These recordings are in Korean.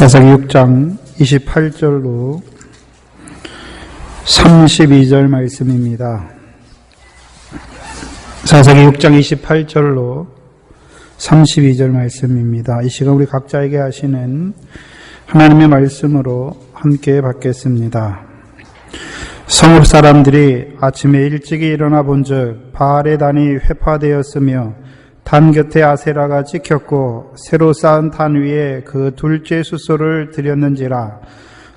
사사기 6장 28절로 32절 말씀입니다. 사사기 6장 28절로 32절 말씀입니다. 이 시간 우리 각자에게 하시는 하나님의 말씀으로 함께 받겠습니다. 성읍 사람들이 아침에 일찍이 일어나 본즉 바알의 단이 회파되었으며 단 곁에 아세라가 찍혔고 새로 쌓은 단 위에 그 둘째 숫소를 드렸는지라.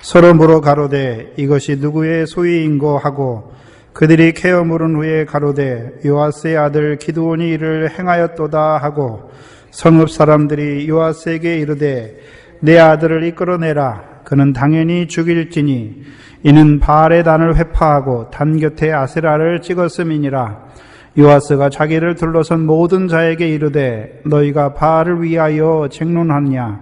서로 물어 가로되 이것이 누구의 소유인고 하고 그들이 캐어 물은 후에 가로되 요아스의 아들 기드온이 이를 행하였도다 하고 성읍 사람들이 요아스에게 이르되 내 아들을 이끌어내라. 그는 당연히 죽일지니 이는 바알의 단을 회파하고 단 곁에 아세라를 찍었음이니라. 요아스가 자기를 둘러선 모든 자에게 이르되 너희가 바알을 위하여 쟁론하느냐?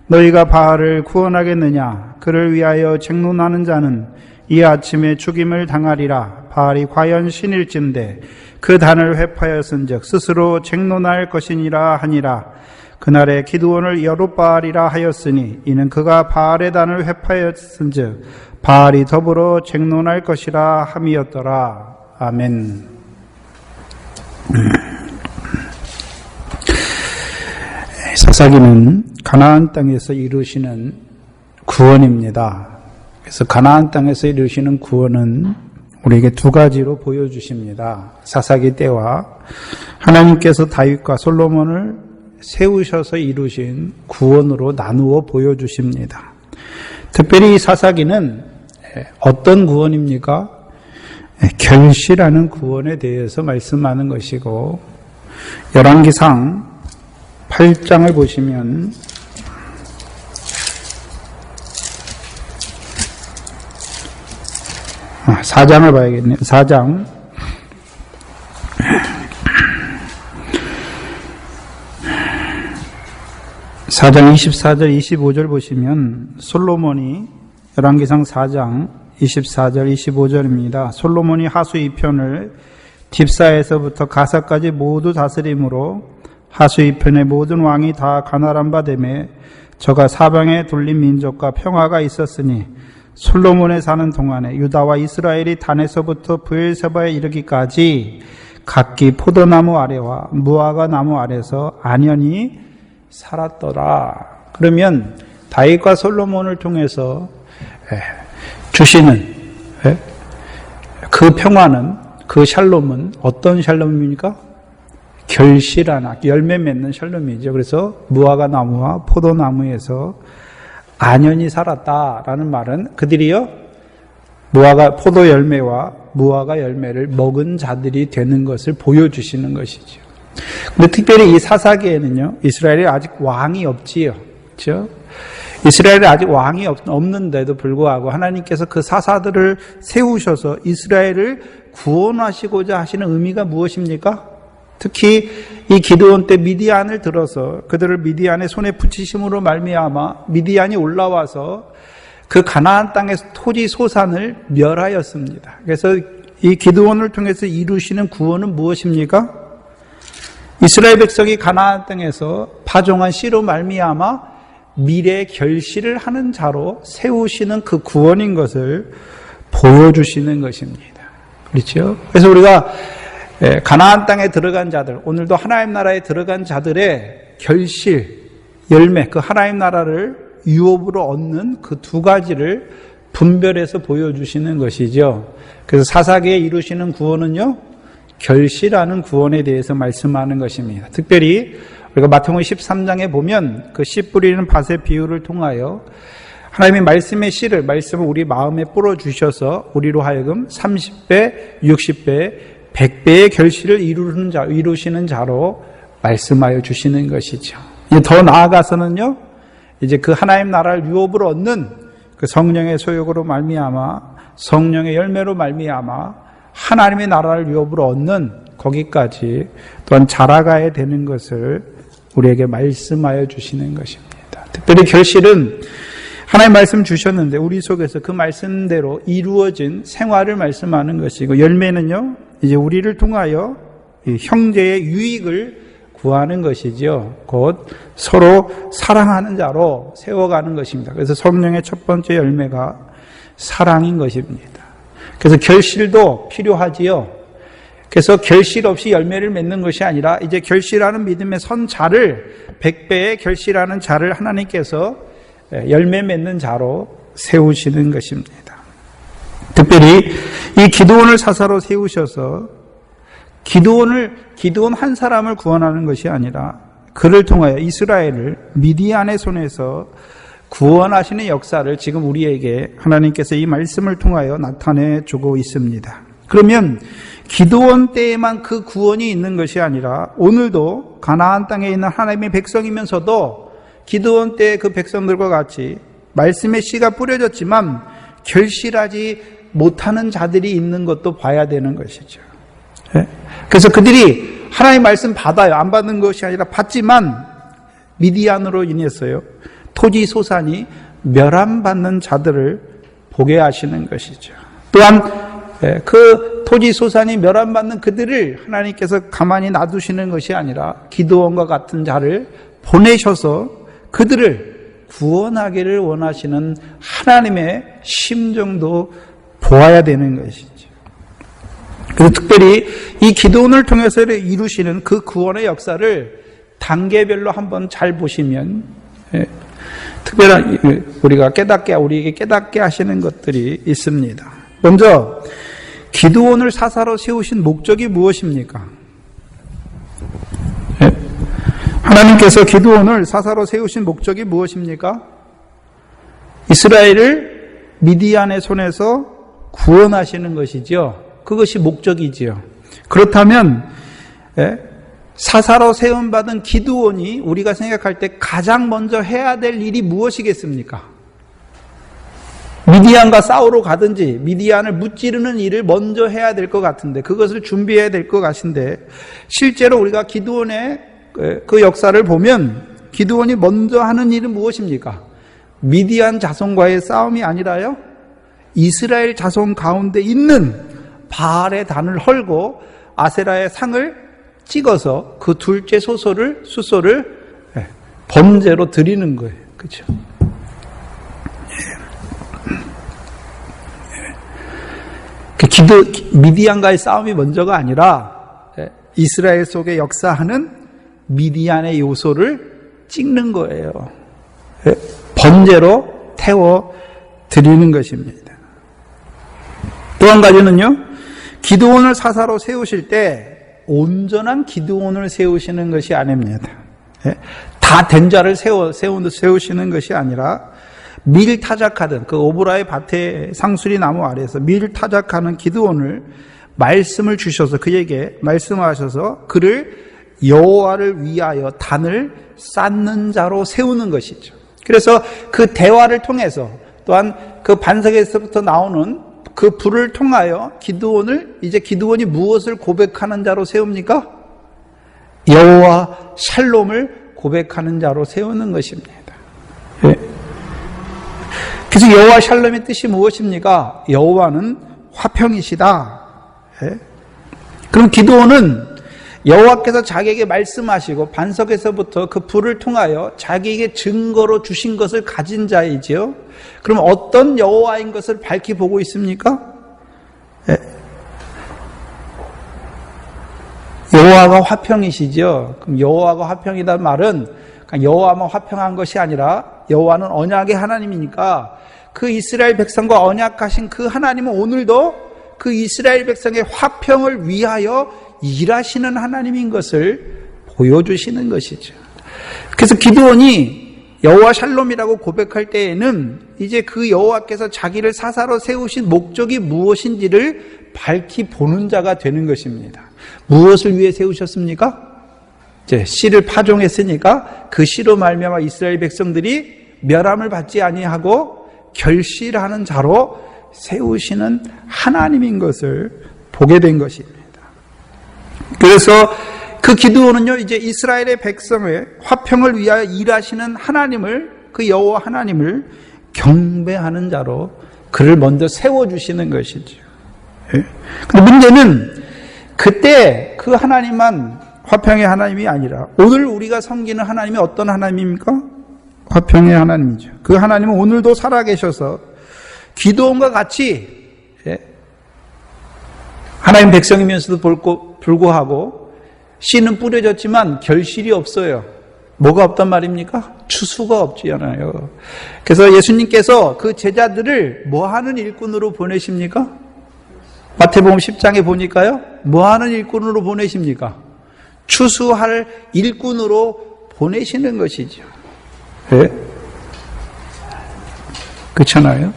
너희가 바알을 구원하겠느냐? 그를 위하여 쟁론하는 자는 이 아침에 죽임을 당하리라. 바알이 과연 신일진데 그 단을 회파하였은즉 스스로 쟁론할 것이니라 하니라. 그날에 기드온을 여룻바알이라 하였으니 이는 그가 바알의 단을 회파하였은즉 바알이 더불어 쟁론할 것이라 함이었더라. 아멘. 사사기는 가나안 땅에서 이루시는 구원입니다. 그래서 가나안 땅에서 이루시는 구원은 우리에게 두 가지로 보여주십니다. 사사기 때와 하나님께서 다윗과 솔로몬을 세우셔서 이루신 구원으로 나누어 보여주십니다. 특별히 이 사사기는 어떤 구원입니까? 결실하는 구원에 대해서 말씀하는 것이고, 열왕기상 8장을 보시면 4장을 봐야겠네요. 4장 24절 25절 보시면 솔로몬이 열왕기상 4장 24절 25절입니다. 솔로몬이 하수 2편을 딥사에서부터 가사까지 모두 다스림으로 하수 2편의 모든 왕이 다 가나란 바 되매 저가 사방에 둘린 민족과 평화가 있었으니 솔로몬에 사는 동안에 유다와 이스라엘이 단에서부터 브엘세바에 이르기까지 각기 포도나무 아래와 무화과 나무 아래서 안연히 살았더라. 그러면 다윗과 솔로몬을 통해서 주시는 그 평화는, 그 샬롬은 어떤 샬롬입니까? 결실하나 열매 맺는 샬롬이죠. 그래서 무화과 나무와 포도나무에서 안연히 살았다라는 말은 그들이요 포도 열매와 무화과 열매를 먹은 자들이 되는 것을 보여주시는 것이죠. 근데 특별히 이 사사기에는요 이스라엘이 아직 왕이 없지요, 그렇죠? 이스라엘에 아직 왕이 없는데도 불구하고 하나님께서 그 사사들을 세우셔서 이스라엘을 구원하시고자 하시는 의미가 무엇입니까? 특히 이 기드온 때 미디안을 들어서 그들을 미디안의 손에 붙이심으로 말미암아 미디안이 올라와서 그 가나안 땅의 토지 소산을 멸하였습니다. 그래서 이 기드온을 통해서 이루시는 구원은 무엇입니까? 이스라엘 백성이 가나안 땅에서 파종한 씨로 말미암아 미래의 결실을 하는 자로 세우시는 그 구원인 것을 보여주시는 것입니다. 그렇죠? 그래서 우리가 가나안 땅에 들어간 자들, 오늘도 하나님 나라에 들어간 자들의 결실, 열매, 그 하나님 나라를 유업으로 얻는 그 두 가지를 분별해서 보여주시는 것이죠. 그래서 사사기에 이루시는 구원은요, 결실하는 구원에 대해서 말씀하는 것입니다. 특별히 우리가 마태복음 13장에 보면 그 씨 뿌리는 밭의 비유를 통하여 하나님의 말씀의 씨를, 말씀을 우리 마음에 뿌려주셔서 우리로 하여금 30배, 60배, 100배의 결실을 이루시는 자로 말씀하여 주시는 것이죠. 더 나아가서는요, 이제 그 하나님 나라를 유업으로 얻는 그 성령의 소욕으로 말미암아, 성령의 열매로 말미암아 하나님의 나라를 유업으로 얻는 거기까지 또한 자라가야 되는 것을 우리에게 말씀하여 주시는 것입니다. 특별히 결실은 하나님 말씀 주셨는데 우리 속에서 그 말씀대로 이루어진 생활을 말씀하는 것이고, 열매는요 이제 우리를 통하여 형제의 유익을 구하는 것이죠. 곧 서로 사랑하는 자로 세워가는 것입니다. 그래서 성령의 첫 번째 열매가 사랑인 것입니다. 그래서 결실도 필요하지요. 그래서 결실 없이 열매를 맺는 것이 아니라 이제 결실하는 믿음의 선 자를 100배의 결실하는 자를 하나님께서 열매 맺는 자로 세우시는 것입니다. 특별히 이 기드온을 사사로 세우셔서 기드온 한 사람을 구원하는 것이 아니라 그를 통하여 이스라엘을 미디안의 손에서 구원하시는 역사를 지금 우리에게 하나님께서 이 말씀을 통하여 나타내 주고 있습니다. 그러면 기드온 때에만 그 구원이 있는 것이 아니라 오늘도 가나안 땅에 있는 하나님의 백성이면서도 기드온 때의 그 백성들과 같이 말씀의 씨가 뿌려졌지만 결실하지 못하는 자들이 있는 것도 봐야 되는 것이죠. 그래서 그들이 하나님의 말씀 받아요. 안 받는 것이 아니라 받지만 미디안으로 인해서요, 토지 소산이 멸함받는 자들을 보게 하시는 것이죠. 또한 그 토지 소산이 멸함받는 그들을 하나님께서 가만히 놔두시는 것이 아니라 기드온과 같은 자를 보내셔서 그들을 구원하기를 원하시는 하나님의 심정도 보아야 되는 것이죠. 그리고 특별히 이 기드온을 통해서 이루시는 그 구원의 역사를 단계별로 한번 잘 보시면 특별한 우리에게 깨닫게 하시는 것들이 있습니다. 먼저 기드온을 사사로 세우신 목적이 무엇입니까? 하나님께서 기드온을 사사로 세우신 목적이 무엇입니까? 이스라엘을 미디안의 손에서 구원하시는 것이죠. 그것이 목적이지요. 그렇다면 사사로 세움받은 기드온이 우리가 생각할 때 가장 먼저 해야 될 일이 무엇이겠습니까? 미디안과 싸우러 가든지 미디안을 무찌르는 일을 먼저 해야 될 것 같은데, 그것을 준비해야 될 것 같은데, 실제로 우리가 기드온의 그 역사를 보면 기드온이 먼저 하는 일은 무엇입니까? 미디안 자손과의 싸움이 아니라요, 이스라엘 자손 가운데 있는 바알의 단을 헐고 아세라의 상을 찍어서 그 둘째 수소를 번제로 드리는 거예요. 그렇죠? 미디안과의 싸움이 먼저가 아니라 이스라엘 속에 역사하는 미디안의 요소를 찍는 거예요. 번제로 태워 드리는 것입니다. 또 한 가지는요, 기드온을 사사로 세우실 때 온전한 기드온을 세우시는 것이 아닙니다. 다 된 자를 세우시는 것이 아니라 밀 타작하던 그 오브라의 밭의 상수리 나무 아래에서 밀 타작하는 기드온을 말씀을 주셔서 그에게 말씀하셔서 그를 여호와를 위하여 단을 쌓는 자로 세우는 것이죠. 그래서 그 대화를 통해서 또한 그 반석에서부터 나오는 그 불을 통하여 기드온이 무엇을 고백하는 자로 세웁니까? 여호와 샬롬을 고백하는 자로 세우는 것입니다. 그래서 여호와 샬롬의 뜻이 무엇입니까? 여호와는 화평이시다. 그럼 기드온은 여호와께서 자기에게 말씀하시고 반석에서부터 그 불을 통하여 자기에게 증거로 주신 것을 가진 자이지요. 그럼 어떤 여호와인 것을 밝히 보고 있습니까? 여호와가 화평이시죠. 그럼 여호와가 화평이란 말은 여호와만 화평한 것이 아니라 여호와는 언약의 하나님이니까 그 이스라엘 백성과 언약하신 그 하나님은 오늘도 그 이스라엘 백성의 화평을 위하여 일하시는 하나님인 것을 보여주시는 것이죠. 그래서 기드온이 여호와 샬롬이라고 고백할 때에는 이제 그 여호와께서 자기를 사사로 세우신 목적이 무엇인지를 밝히 보는 자가 되는 것입니다. 무엇을 위해 세우셨습니까? 이제 씨를 파종했으니까 그 씨로 말미암아 이스라엘 백성들이 멸함을 받지 아니하고 결실하는 자로 세우시는 하나님인 것을 보게 된 것입니다. 그래서 그 기드온은요, 이제 이스라엘의 백성의 화평을 위하여 일하시는 하나님을, 그 여호와 하나님을 경배하는 자로 그를 먼저 세워주시는 것이죠. 그런데 문제는 그때 그 하나님만 화평의 하나님이 아니라 오늘 우리가 섬기는 하나님이 어떤 하나님입니까? 화평의 하나님이죠. 그 하나님은 오늘도 살아계셔서 기도원과 같이 하나님 백성이면서도 불구하고 씨는 뿌려졌지만 결실이 없어요. 뭐가 없단 말입니까? 추수가 없지않아요. 그래서 예수님께서 그 제자들을 뭐하는 일꾼으로 보내십니까? 마태복음 10장에 보니까요. 뭐하는 일꾼으로 보내십니까? 추수할 일꾼으로 보내시는 것이죠. 네? 그렇잖아요.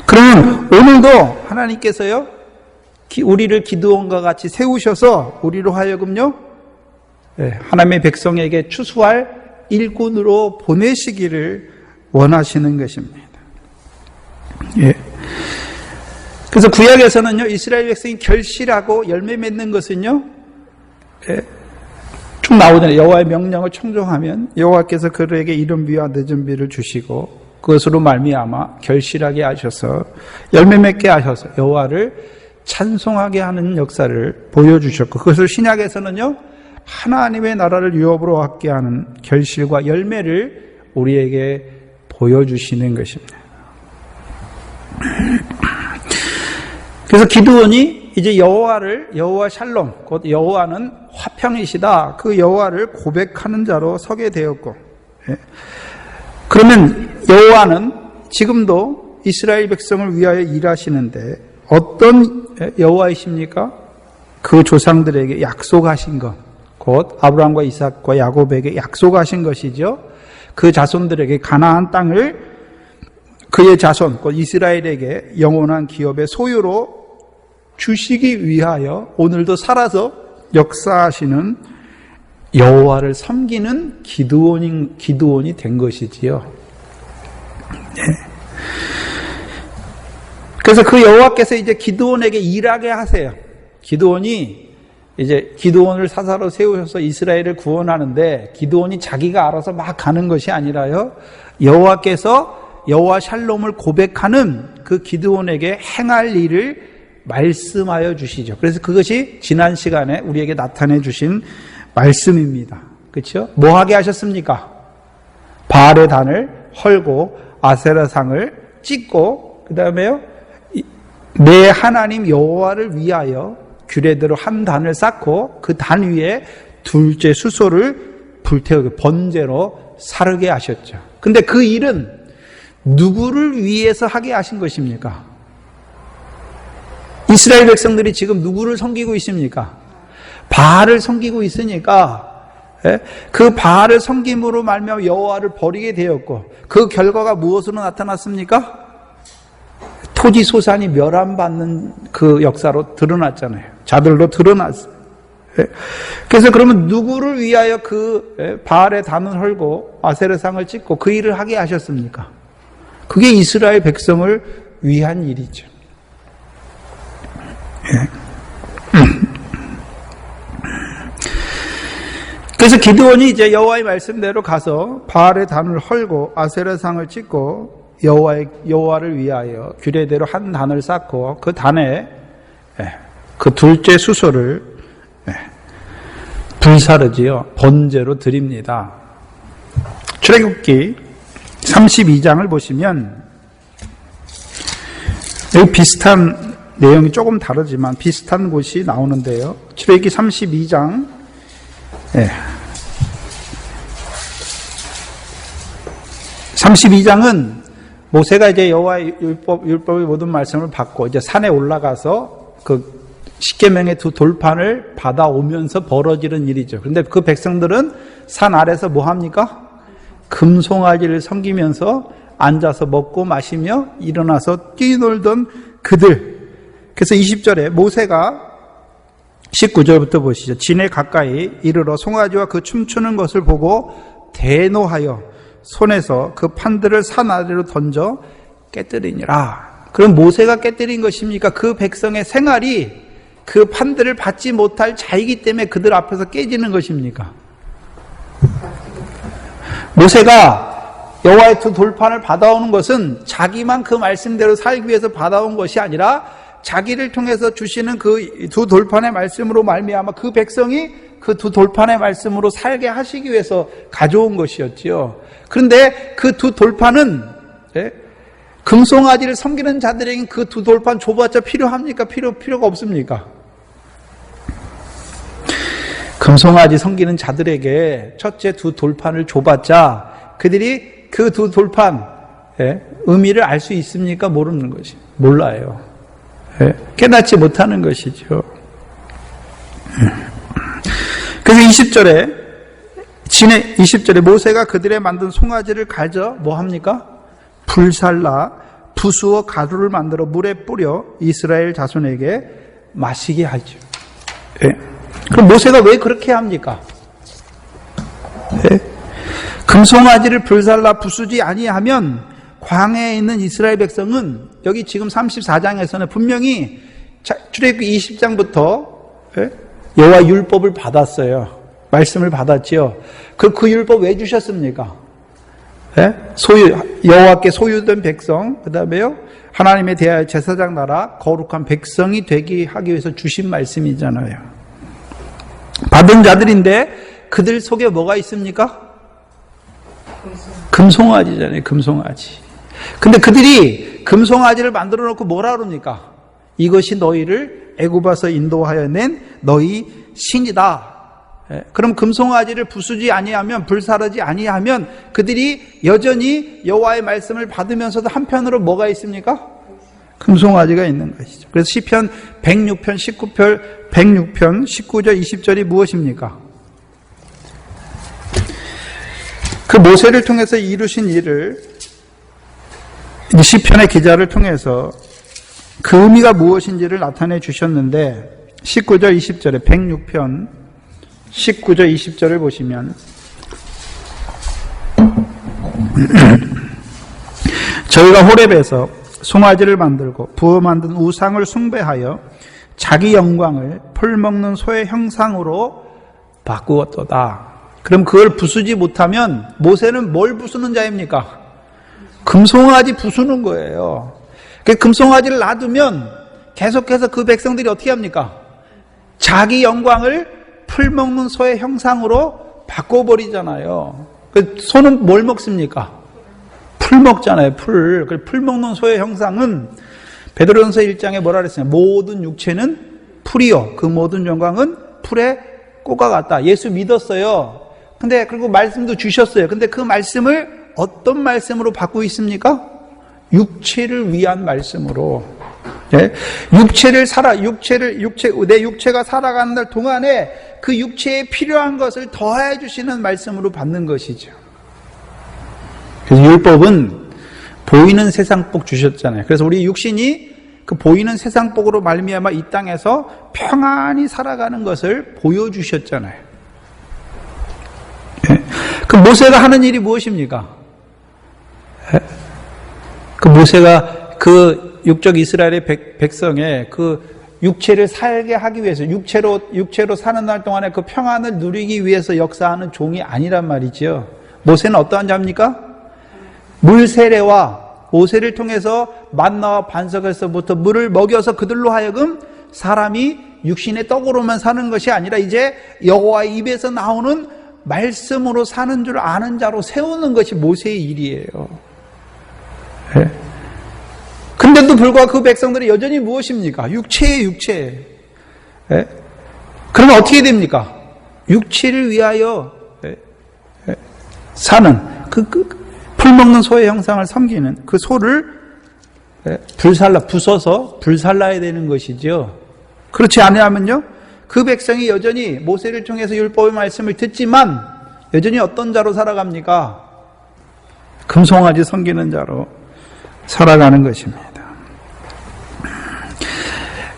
그러면 오늘도 하나님께서요, 우리를 기드온과 같이 세우셔서 우리로 하여금요, 하나님의 백성에게 추수할 일꾼으로 보내시기를 원하시는 것입니다. 예. 그래서 구약에서는요, 이스라엘 백성이 결실하고 열매 맺는 것은요, 쭉 나오잖아요. 여호와의 명령을 청종하면 여호와께서 그들에게 이른 비와 늦은 비를 주시고 그것으로 말미암아 결실하게 하셔서 열매 맺게 하셔서 여호와를 찬송하게 하는 역사를 보여주셨고, 그것을 신약에서는요, 하나님의 나라를 유업으로 얻게 하는 결실과 열매를 우리에게 보여주시는 것입니다. 그래서 기드온이 이제 여호와 샬롬, 곧 여호와는 화평이시다, 그 여호와를 고백하는 자로 서게 되었고, 그러면 여호와는 지금도 이스라엘 백성을 위하여 일하시는데 어떤 여호와이십니까? 그 조상들에게 약속하신 것, 곧 아브라함과 이삭과 야곱에게 약속하신 것이죠. 그 자손들에게 가나안 땅을 그의 자손, 곧 이스라엘에게 영원한 기업의 소유로 주시기 위하여 오늘도 살아서 역사하시는 여호와를 섬기는 기드온이 된 것이지요. 네. 그래서 그 여호와께서 이제 기드온에게 일하게 하세요. 기드온이 이제 기드온을 사사로 세우셔서 이스라엘을 구원하는데 기드온이 자기가 알아서 막 가는 것이 아니라요, 여호와께서 여호와 샬롬을 고백하는 그 기드온에게 행할 일을 말씀하여 주시죠. 그래서 그것이 지난 시간에 우리에게 나타내 주신 말씀입니다. 그렇죠? 뭐 하게 하셨습니까? 바알의 단을 헐고 아세라상을 찍고, 그 다음에요, 내 하나님 여호와를 위하여 규례대로 한 단을 쌓고 그 단 위에 둘째 수소를 불태우게 번제로 사르게 하셨죠. 근데 그 일은 누구를 위해서 하게 하신 것입니까? 이스라엘 백성들이 지금 누구를 섬기고 있습니까? 바알을 섬기고 있으니까 그 바알을 섬김으로 말미암아 여호와를 버리게 되었고, 그 결과가 무엇으로 나타났습니까? 토지 소산이 멸함받는 그 역사로 드러났잖아요. 자들로 드러났어요. 그래서 그러면 누구를 위하여 그 바알의 단을 헐고 아세르상을 찍고 그 일을 하게 하셨습니까? 그게 이스라엘 백성을 위한 일이죠. 그래서 기드온이 이제 여호와의 말씀대로 가서 바알의 단을 헐고 아세라상을 찍고 여호와를 위하여 규례대로 한 단을 쌓고 그 단에 그 둘째 수소를 불사르지요. 번제로 드립니다. 출애굽기 32장을 보시면 여기 비슷한 내용이 조금 다르지만 비슷한 곳이 나오는데요. 출애굽기 32장 32장은 모세가 이제 여호와의 율법의 모든 말씀을 받고 이제 산에 올라가서 그 십계명의 두 돌판을 받아오면서 벌어지는 일이죠. 그런데 그 백성들은 산 아래서 뭐 합니까? 금송아지를 섬기면서 앉아서 먹고 마시며 일어나서 뛰놀던 그들. 그래서 20절에 모세가 19절부터 보시죠. 진에 가까이 이르러 송아지와 그 춤추는 것을 보고 대노하여 손에서 그 판들을 산 아래로 던져 깨뜨리니라. 그럼 모세가 깨뜨린 것입니까? 그 백성의 생활이 그 판들을 받지 못할 자이기 때문에 그들 앞에서 깨지는 것입니까? 모세가 여호와의 두 돌판을 받아오는 것은 자기만 그 말씀대로 살기 위해서 받아온 것이 아니라 자기를 통해서 주시는 그 두 돌판의 말씀으로 말미암아 그 백성이 그 두 돌판의 말씀으로 살게 하시기 위해서 가져온 것이었지요. 그런데 그 두 돌판은 금송아지를 섬기는 자들에게 그 두 돌판 줘봤자 필요합니까? 필요가 없습니까? 금송아지 섬기는 자들에게 첫째 두 돌판을 줘봤자 그들이 그 두 돌판 의미를 알 수 있습니까? 모르는 것이 몰라요. 깨닫지 못하는 것이죠. 그래서 20절에 모세가 그들의 만든 송아지를 가져 뭐 합니까? 불살라 부수어 가루를 만들어 물에 뿌려 이스라엘 자손에게 마시게 하죠. 그럼 모세가 왜 그렇게 합니까? 금송아지를 불살라 부수지 아니하면 광야에 있는 이스라엘 백성은 여기 지금 34장에서는 분명히 출애굽기 20장부터 여호와 율법을 받았어요. 말씀을 받았지요. 그 율법 왜 주셨습니까? 여호와께 소유된 백성, 그 다음에요 하나님에 대하여 제사장 나라 거룩한 백성이 되게 하기 위해서 주신 말씀이잖아요. 받은 자들인데 그들 속에 뭐가 있습니까? 금송아지잖아요. 금송아지. 근데 그들이 금송아지를 만들어 놓고 뭐라 그럽니까? 이것이 너희를 애굽에서 인도하여 낸 너희 신이다. 그럼 금송아지를 부수지 아니하면 불사르지 아니하면 그들이 여전히 여호와의 말씀을 받으면서도 한편으로 뭐가 있습니까? 금송아지가 있는 것이죠. 그래서 시편 106편 19절 20절이 무엇입니까? 그 모세를 통해서 이루신 일을 시편의 기자를 통해서 그 의미가 무엇인지를 나타내 주셨는데 19절 20절에 106편 19절 20절을 보시면 저희가 호렙에서 송아지를 만들고 부어 만든 우상을 숭배하여 자기 영광을 풀먹는 소의 형상으로 바꾸었도다. 그럼 그걸 부수지 못하면 모세는 뭘 부수는 자입니까? 금송아지 부수는 거예요. 그 금송아지를 놔두면 계속해서 그 백성들이 어떻게 합니까? 자기 영광을 풀먹는 소의 형상으로 바꿔버리잖아요. 그 소는 뭘 먹습니까? 풀 먹잖아요. 풀 먹는 소의 형상은 베드로전서 1장에 뭐라 그랬어요? 모든 육체는 풀이요. 그 모든 영광은 풀에 꽃과 같다. 예수 믿었어요. 근데 그리고 말씀도 주셨어요. 근데 그 말씀을 어떤 말씀으로 받고 있습니까? 육체를 위한 말씀으로. 내 육체가 살아가는 동안에 그 육체에 필요한 것을 더해 주시는 말씀으로 받는 것이죠. 그래서 율법은 보이는 세상복 주셨잖아요. 그래서 우리 육신이 그 보이는 세상복으로 말미암아 이 땅에서 평안히 살아가는 것을 보여주셨잖아요. 그 모세가 하는 일이 무엇입니까? 그 모세가 그 육적 이스라엘의 백성의 그 육체를 살게 하기 위해서 육체로 사는 날 동안에 그 평안을 누리기 위해서 역사하는 종이 아니란 말이죠. 모세는 어떠한 자입니까? 물세례와 모세를 통해서 만나와 반석에서부터 물을 먹여서 그들로 하여금 사람이 육신의 떡으로만 사는 것이 아니라 이제 여호와의 입에서 나오는 말씀으로 사는 줄 아는 자로 세우는 것이 모세의 일이에요. 근데도 불구하고 그 백성들이 여전히 무엇입니까? 육체예요, 육체. 그러면 어떻게 됩니까? 육체를 위하여 사는 풀먹는 소의 형상을 섬기는 그 소를 부숴서 불살라야 되는 것이죠. 그렇지 않으면요, 그 백성이 여전히 모세를 통해서 율법의 말씀을 듣지만 여전히 어떤 자로 살아갑니까? 금송아지 섬기는 자로 살아가는 것입니다.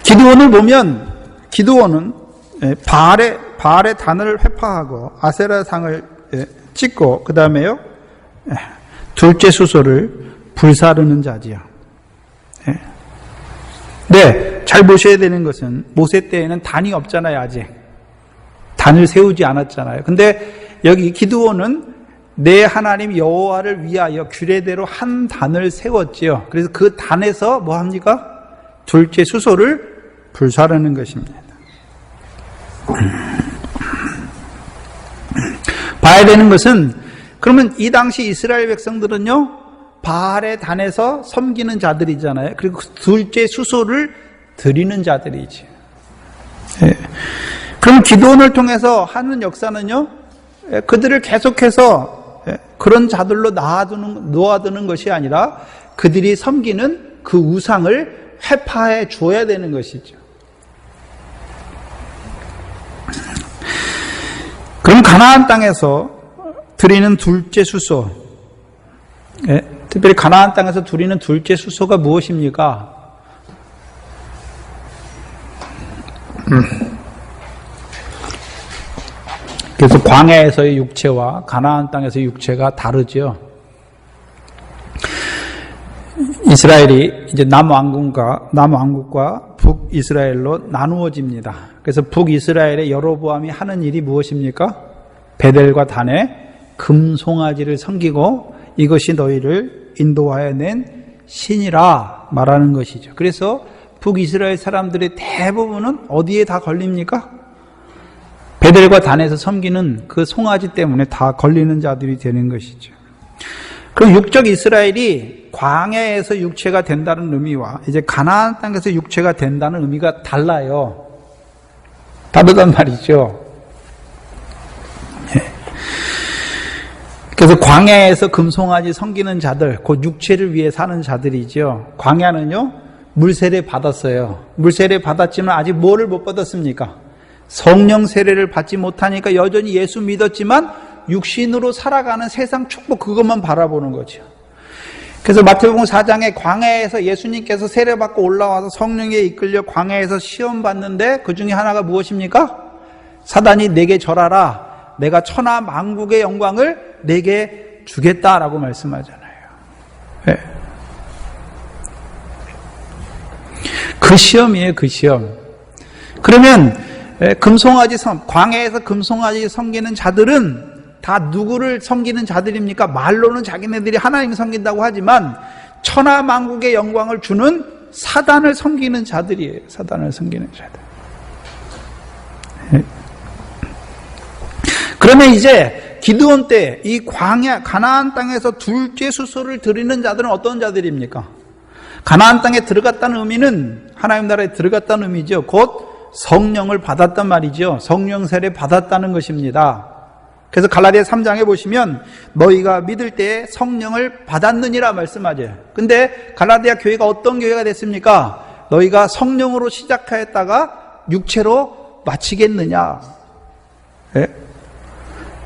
기드온을 보면 기드온은 바알의 단을 회파하고 아세라상을 찍고 그 다음에요 둘째 수소를 불사르는 자지요. 네, 잘 보셔야 되는 것은 모세 때에는 단이 없잖아요. 아직 단을 세우지 않았잖아요. 근데 여기 기드온은 내 하나님 여호와를 위하여 규례대로 한 단을 세웠지요. 그래서 그 단에서 뭐 합니까? 둘째 수소를 불사르는 것입니다. 봐야 되는 것은, 그러면 이 당시 이스라엘 백성들은요, 바알의 단에서 섬기는 자들이잖아요. 그리고 둘째 수소를 드리는 자들이지. 예. 그럼 기도원을 통해서 하는 역사는요, 그들을 계속해서 그런 자들로 놓아두는 것이 아니라 그들이 섬기는 그 우상을 회파해 줘야 되는 것이죠. 그럼 가나안 땅에서 드리는 둘째 수소, 특별히 가나안 땅에서 드리는 둘째 수소가 무엇입니까? 그래서 광야에서의 육체와 가나안 땅에서의 육체가 다르죠. 이스라엘이 이제 남왕국과 북이스라엘로 나누어집니다. 그래서 북이스라엘의 여로보암이 하는 일이 무엇입니까? 베델과 단에 금송아지를 섬기고 이것이 너희를 인도하여 낸 신이라 말하는 것이죠. 그래서 북이스라엘 사람들의 대부분은 어디에 다 걸립니까? 베델과 단에서 섬기는 그 송아지 때문에 다 걸리는 자들이 되는 것이죠. 그럼 육적 이스라엘이 광야에서 육체가 된다는 의미와 이제 가나안 땅에서 육체가 된다는 의미가 달라요. 다르단 말이죠. 그래서 광야에서 금송아지 섬기는 자들, 곧 육체를 위해 사는 자들이죠. 광야는요, 물세례 받았어요. 물세례 받았지만 아직 뭐를 못 받았습니까? 성령 세례를 받지 못하니까 여전히 예수 믿었지만 육신으로 살아가는 세상 축복, 그것만 바라보는 거죠. 그래서 마태복음 4장에 광야에서 예수님께서 세례받고 올라와서 성령에 이끌려 광야에서 시험 받는데 그 중에 하나가 무엇입니까? 사단이 내게 절하라, 내가 천하 만국의 영광을 내게 주겠다라고 말씀하잖아요. 네. 그 시험이에요, 그 시험. 그러면 광야에서 금송아지 섬기는 자들은 다 누구를 섬기는 자들입니까? 말로는 자기네들이 하나님을 섬긴다고 하지만 천하 만국의 영광을 주는 사단을 섬기는 자들이에요. 사단을 섬기는 자들. 그러면 이제 기드온 때 이 광야 가나안 땅에서 둘째 수소를 드리는 자들은 어떤 자들입니까? 가나안 땅에 들어갔다는 의미는 하나님 나라에 들어갔다는 의미죠. 곧 성령을 받았단 말이죠. 성령 세례 받았다는 것입니다. 그래서 갈라디아 3장에 보시면 너희가 믿을 때에 성령을 받았느니라 말씀하죠. 근데 갈라디아 교회가 어떤 교회가 됐습니까? 너희가 성령으로 시작하였다가 육체로 마치겠느냐. 네?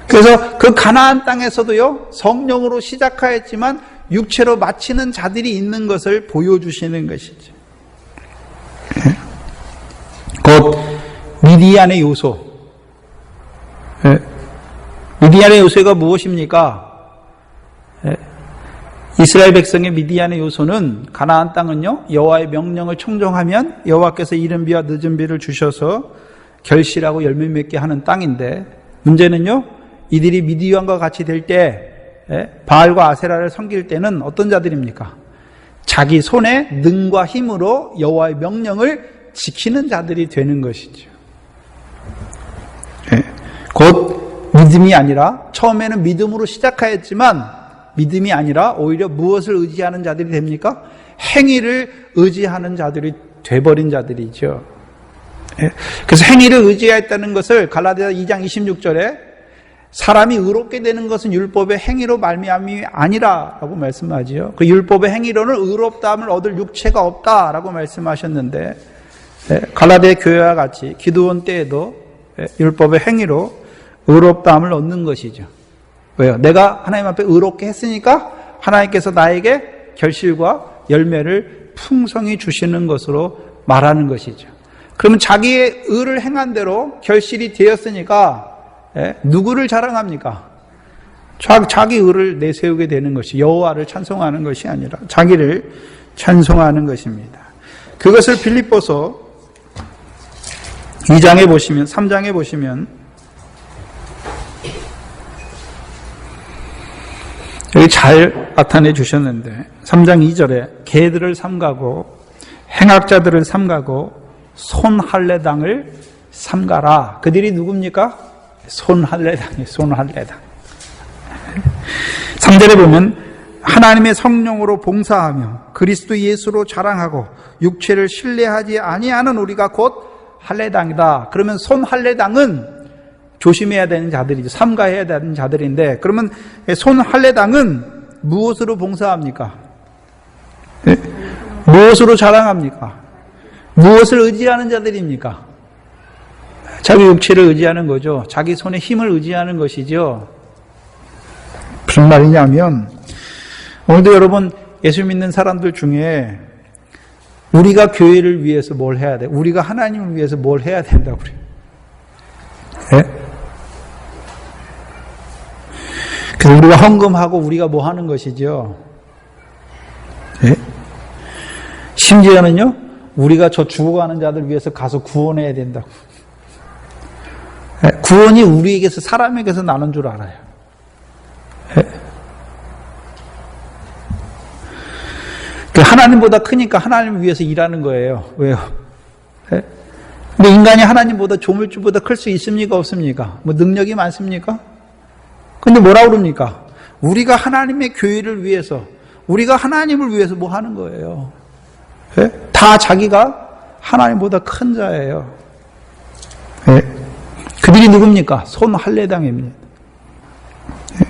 그래서 그 가나안 땅에서도요, 성령으로 시작하였지만 육체로 마치는 자들이 있는 것을 보여주시는 것이죠. 네? 곧 미디안의 요소. 네? 미디안의 요소가 무엇입니까? 네? 이스라엘 백성의 미디안의 요소는, 가나안 땅은요, 여호와의 명령을 청종하면 여호와께서 이른 비와 늦은 비를 주셔서 결실하고 열매 맺게 하는 땅인데, 문제는요, 이들이 미디안과 같이 될 때 바알과 아세라를 섬길 때는 어떤 자들입니까? 자기 손의 능과 힘으로 여호와의 명령을 지키는 자들이 되는 것이죠. 곧 믿음이 아니라, 처음에는 믿음으로 시작하였지만 믿음이 아니라 오히려 무엇을 의지하는 자들이 됩니까? 행위를 의지하는 자들이 돼버린 자들이죠. 그래서 행위를 의지하였다는 것을 갈라디아 2장 26절에 사람이 의롭게 되는 것은 율법의 행위로 말미암이 아니라라고 말씀하지요. 그 율법의 행위로는 의롭다함을 얻을 육체가 없다라고 말씀하셨는데, 갈라디아 교회와 같이 기드온 때에도 율법의 행위로 의롭다함을 얻는 것이죠. 왜요? 내가 하나님 앞에 의롭게 했으니까 하나님께서 나에게 결실과 열매를 풍성히 주시는 것으로 말하는 것이죠. 그러면 자기의 의를 행한 대로 결실이 되었으니까 누구를 자랑합니까? 자기 의를 내세우게 되는 것이, 여호와를 찬송하는 것이 아니라 자기를 찬송하는 것입니다. 그것을 빌립보서 2장에 보시면, 3장에 보시면 여기 잘 나타내 주셨는데, 3장 2절에 개들을 삼가고 행악자들을 삼가고 손할례당을 삼가라. 그들이 누굽니까? 손할례당이에요. 손할례당. 3절에 보면 하나님의 성령으로 봉사하며 그리스도 예수로 자랑하고 육체를 신뢰하지 아니하는 우리가 곧 할례당이다. 그러면 손할례당은 조심해야 되는 자들이죠. 삼가해야 되는 자들인데, 그러면 손할례당은 무엇으로 봉사합니까? 네? 무엇으로 자랑합니까? 무엇을 의지하는 자들입니까? 자기 육체를 의지하는 거죠. 자기 손에 힘을 의지하는 것이죠. 무슨 말이냐면, 오늘도 여러분 예수 믿는 사람들 중에 우리가 교회를 위해서 뭘 해야 돼? 우리가 하나님을 위해서 뭘 해야 된다고 그래요. 네? 그래서 우리가 헌금하고 우리가 뭐 하는 것이죠. 네? 심지어는요, 우리가 저 죽어가는 자들 위해서 가서 구원해야 된다고. 네? 구원이 우리에게서, 사람에게서 나는 줄 알아요. 네? 하나님보다 크니까 하나님을 위해서 일하는 거예요. 왜요? 네? 근데 인간이 하나님보다 조물주보다 클 수 있습니까? 없습니까? 뭐 능력이 많습니까? 근데 뭐라 그럽니까? 우리가 하나님의 교회를 위해서, 우리가 하나님을 위해서 뭐 하는 거예요? 네? 다 자기가 하나님보다 큰 자예요. 네? 그들이 누굽니까? 손할례당입니다. 네?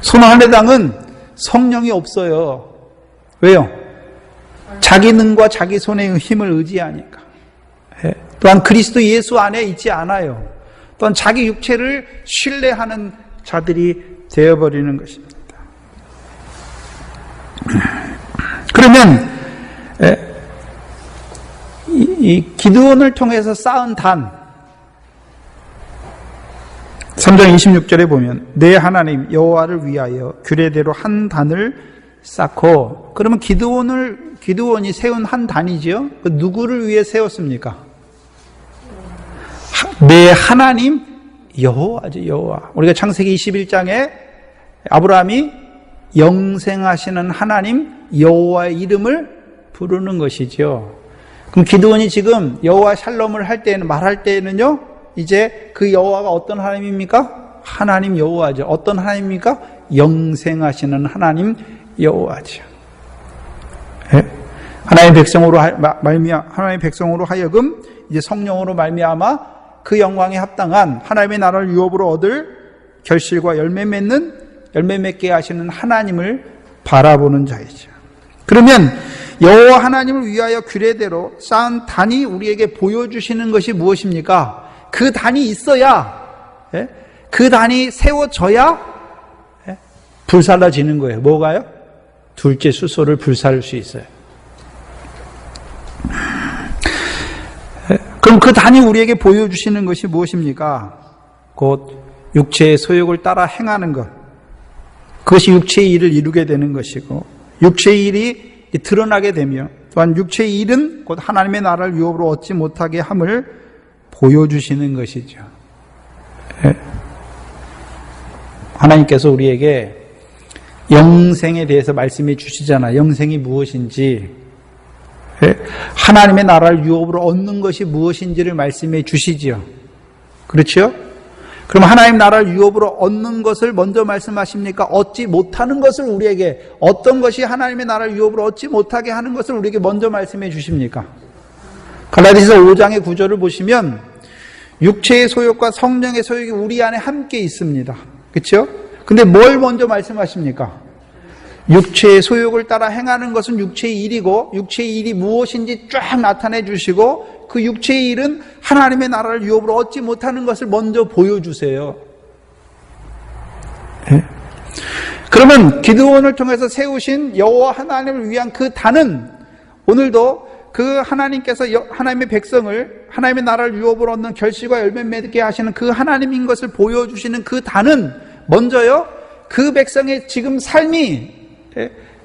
손할례당은 성령이 없어요. 왜요? 자기 능과 자기 손의 힘을 의지하니까. 예. 또한 그리스도 예수 안에 있지 않아요. 또한 자기 육체를 신뢰하는 자들이 되어버리는 것입니다. 그러면 이 기드온을 통해서 쌓은 단, 3장 26절에 보면 내 하나님 여호와를 위하여 규례대로 한 단을 쌓고, 그러면 기드온이 세운 한 단이죠. 그 누구를 위해 세웠습니까? 내 하나님 여호와죠. 여호와. 우리가 창세기 21장에 아브라함이 영생하시는 하나님 여호와의 이름을 부르는 것이죠. 그럼 기드온이 지금 여호와 샬롬을 할 때는, 말할 때는요, 이제 그 여호와가 어떤 하나님입니까? 하나님 여호와죠. 어떤 하나님입니까? 영생하시는 하나님 여호와죠. 예? 하나님의 백성으로 하여금 이제 성령으로 말미암아 그 영광에 합당한 하나님의 나라를 유업으로 얻을 결실과 열매 맺게 하시는 하나님을 바라보는 자이죠. 그러면 여호와 하나님을 위하여 규례대로 쌓은 단이 우리에게 보여주시는 것이 무엇입니까? 그 단이 있어야, 예? 그 단이 세워져야, 예? 불살라지는 거예요. 뭐가요? 둘째 수소를 불사를 수 있어요. 그럼 그 단이 우리에게 보여주시는 것이 무엇입니까? 곧 육체의 소욕을 따라 행하는 것. 그것이 육체의 일을 이루게 되는 것이고, 육체의 일이 드러나게 되며, 또한 육체의 일은 곧 하나님의 나라를 유업으로 얻지 못하게 함을 보여주시는 것이죠. 하나님께서 우리에게 영생에 대해서 말씀해 주시잖아요. 영생이 무엇인지, 하나님의 나라를 유업으로 얻는 것이 무엇인지를 말씀해 주시지요. 그렇죠? 그럼 하나님 나라를 유업으로 얻는 것을 먼저 말씀하십니까? 얻지 못하는 것을 우리에게, 어떤 것이 하나님의 나라를 유업으로 얻지 못하게 하는 것을 우리에게 먼저 말씀해 주십니까? 갈라디아서 5장의 구절을 보시면 육체의 소욕과 성령의 소욕이 우리 안에 함께 있습니다. 그렇죠? 근데 뭘 먼저 말씀하십니까? 육체의 소욕을 따라 행하는 것은 육체의 일이고, 육체의 일이 무엇인지 쫙 나타내 주시고, 그 육체의 일은 하나님의 나라를 유업으로 얻지 못하는 것을 먼저 보여주세요. 네? 그러면 기드온을 통해서 세우신 여호와 하나님을 위한 그 단은 오늘도 그 하나님께서 하나님의 백성을 하나님의 나라를 유업으로 얻는 결실과 열매 맺게 하시는 그 하나님인 것을 보여주시는 그 단은 먼저요, 그 백성의 지금 삶이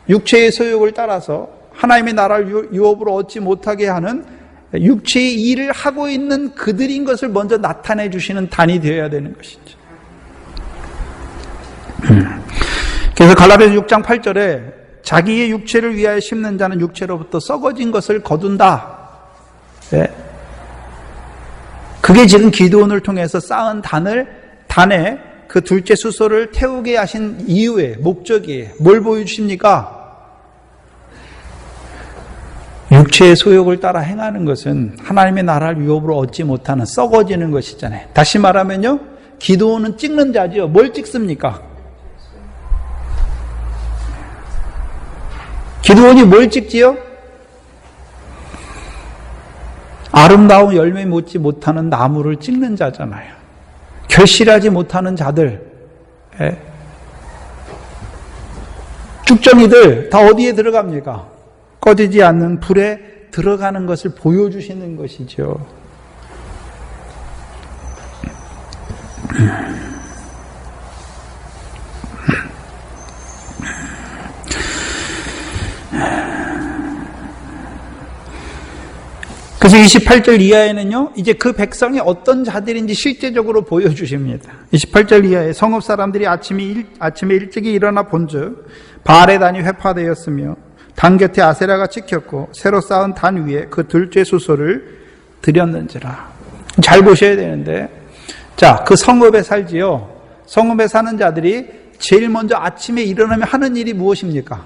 육체의 소욕을 따라서 하나님의 나라를 유업으로 얻지 못하게 하는 육체의 일을 하고 있는 그들인 것을 먼저 나타내 주시는 단이 되어야 되는 것이죠. 그래서 갈라디아서 6장 8절에 자기의 육체를 위하여 심는 자는 육체로부터 썩어진 것을 거둔다. 네. 그게 지금 기드온을 통해서 쌓은 단에 그 둘째 수소를 태우게 하신 이유의 목적이에요. 뭘 보여주십니까? 육체의 소욕을 따라 행하는 것은 하나님의 나라를 유업으로 얻지 못하는 썩어지는 것이잖아요. 다시 말하면요, 기드온은 찍는 자죠. 뭘 찍습니까? 기드온이 뭘 찍지요? 아름다운 열매 맺지 못하는 나무를 찍는 자잖아요. 결실하지 못하는 자들, 쭉정이들 다 어디에 들어갑니까? 꺼지지 않는 불에 들어가는 것을 보여주시는 것이죠. 그래서 28절 이하에는요, 이제 그 백성이 어떤 자들인지 실제적으로 보여주십니다. 28절 이하에 성읍 사람들이 아침에 일찍이 일어나 본즉 바알의 단이 회파되었으며 단 곁에 아세라가 찍혔고 새로 쌓은 단 위에 그 둘째 수소를 드렸는지라. 잘 보셔야 되는데, 자, 그 성읍에 살지요. 성읍에 사는 자들이 제일 먼저 아침에 일어나면 하는 일이 무엇입니까?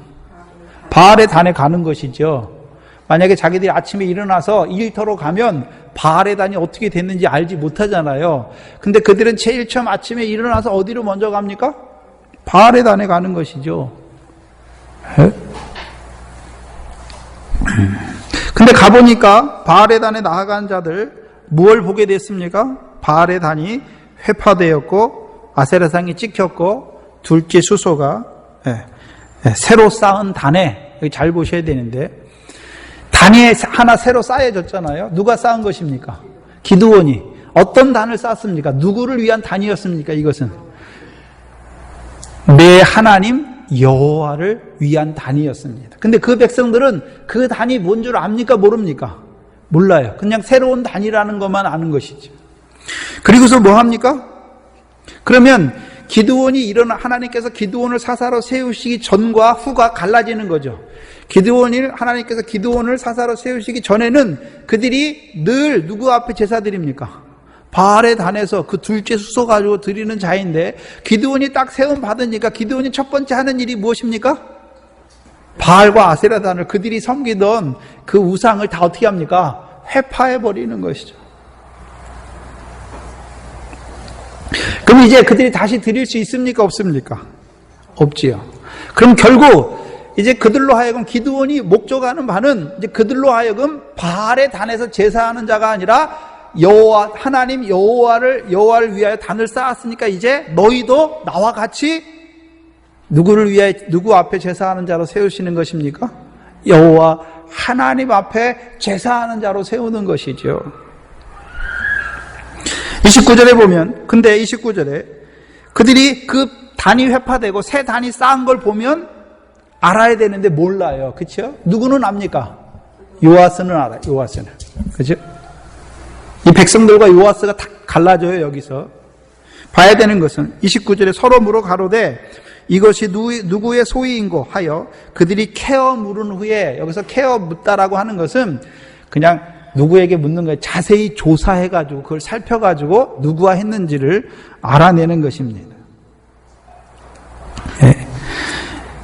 바알의 단에 가는 것이죠. 만약에 자기들이 아침에 일어나서 일터로 가면 바알의 단이 어떻게 됐는지 알지 못하잖아요. 근데 그들은 제일 처음 아침에 일어나서 어디로 먼저 갑니까? 바알의 단에 가는 것이죠. 근데 가보니까 바알의 단에 나아간 자들 무엇을 보게 됐습니까? 바알의 단이 회파되었고 아세라상이 찍혔고 둘째 수소가 새로 쌓은 단에, 잘 보셔야 되는데, 단이 하나 새로 쌓여졌잖아요. 누가 쌓은 것입니까? 기드온이. 어떤 단을 쌓습니까? 누구를 위한 단이었습니까? 이것은 내 하나님 여호와를 위한 단이었습니다. 근데 그 백성들은 그 단이 뭔 줄 압니까? 모릅니까? 몰라요. 그냥 새로운 단이라는 것만 아는 것이죠. 그리고서 뭐 합니까? 그러면 기드온이 하나님께서 기드온을 사사로 세우시기 전과 후가 갈라지는 거죠. 하나님께서 기드온을 사사로 세우시기 전에는 그들이 늘 누구 앞에 제사 드립니까? 바알의 단에서 그 둘째 수소 가지고 드리는 자인데, 기드온이 딱 세움 받으니까 기드온이 첫 번째 하는 일이 무엇입니까? 바알과 아세라 단을, 그들이 섬기던 그 우상을 다 어떻게 합니까? 회파해 버리는 것이죠. 그럼 이제 그들이 다시 드릴 수 있습니까? 없습니까? 없지요. 그럼 결국 이제 그들로 하여금 기드온이 목적하는 바는 이제 그들로 하여금 바알의 단에서 제사하는 자가 아니라 하나님 여호와를 위하여 단을 쌓았으니까 이제 너희도 나와 같이 누구 앞에 제사하는 자로 세우시는 것입니까? 여호와 하나님 앞에 제사하는 자로 세우는 것이죠. 29절에 보면, 근데 29절에 그들이 그 단이 회파되고 새 단이 쌓은 걸 보면 알아야 되는데 몰라요. 그렇죠? 누구는 압니까? 요아스는 알아요. 요아스는. 그렇죠? 이 백성들과 요아스가 다 갈라져요. 여기서 봐야 되는 것은 29절에 서로 물어 가로되 이것이 누구의 소유인고 하여 그들이 캐어 물은 후에, 여기서 캐어 묻다라고 하는 것은 그냥 누구에게 묻는 거예요. 자세히 조사해가지고 그걸 살펴가지고 누구와 했는지를 알아내는 것입니다.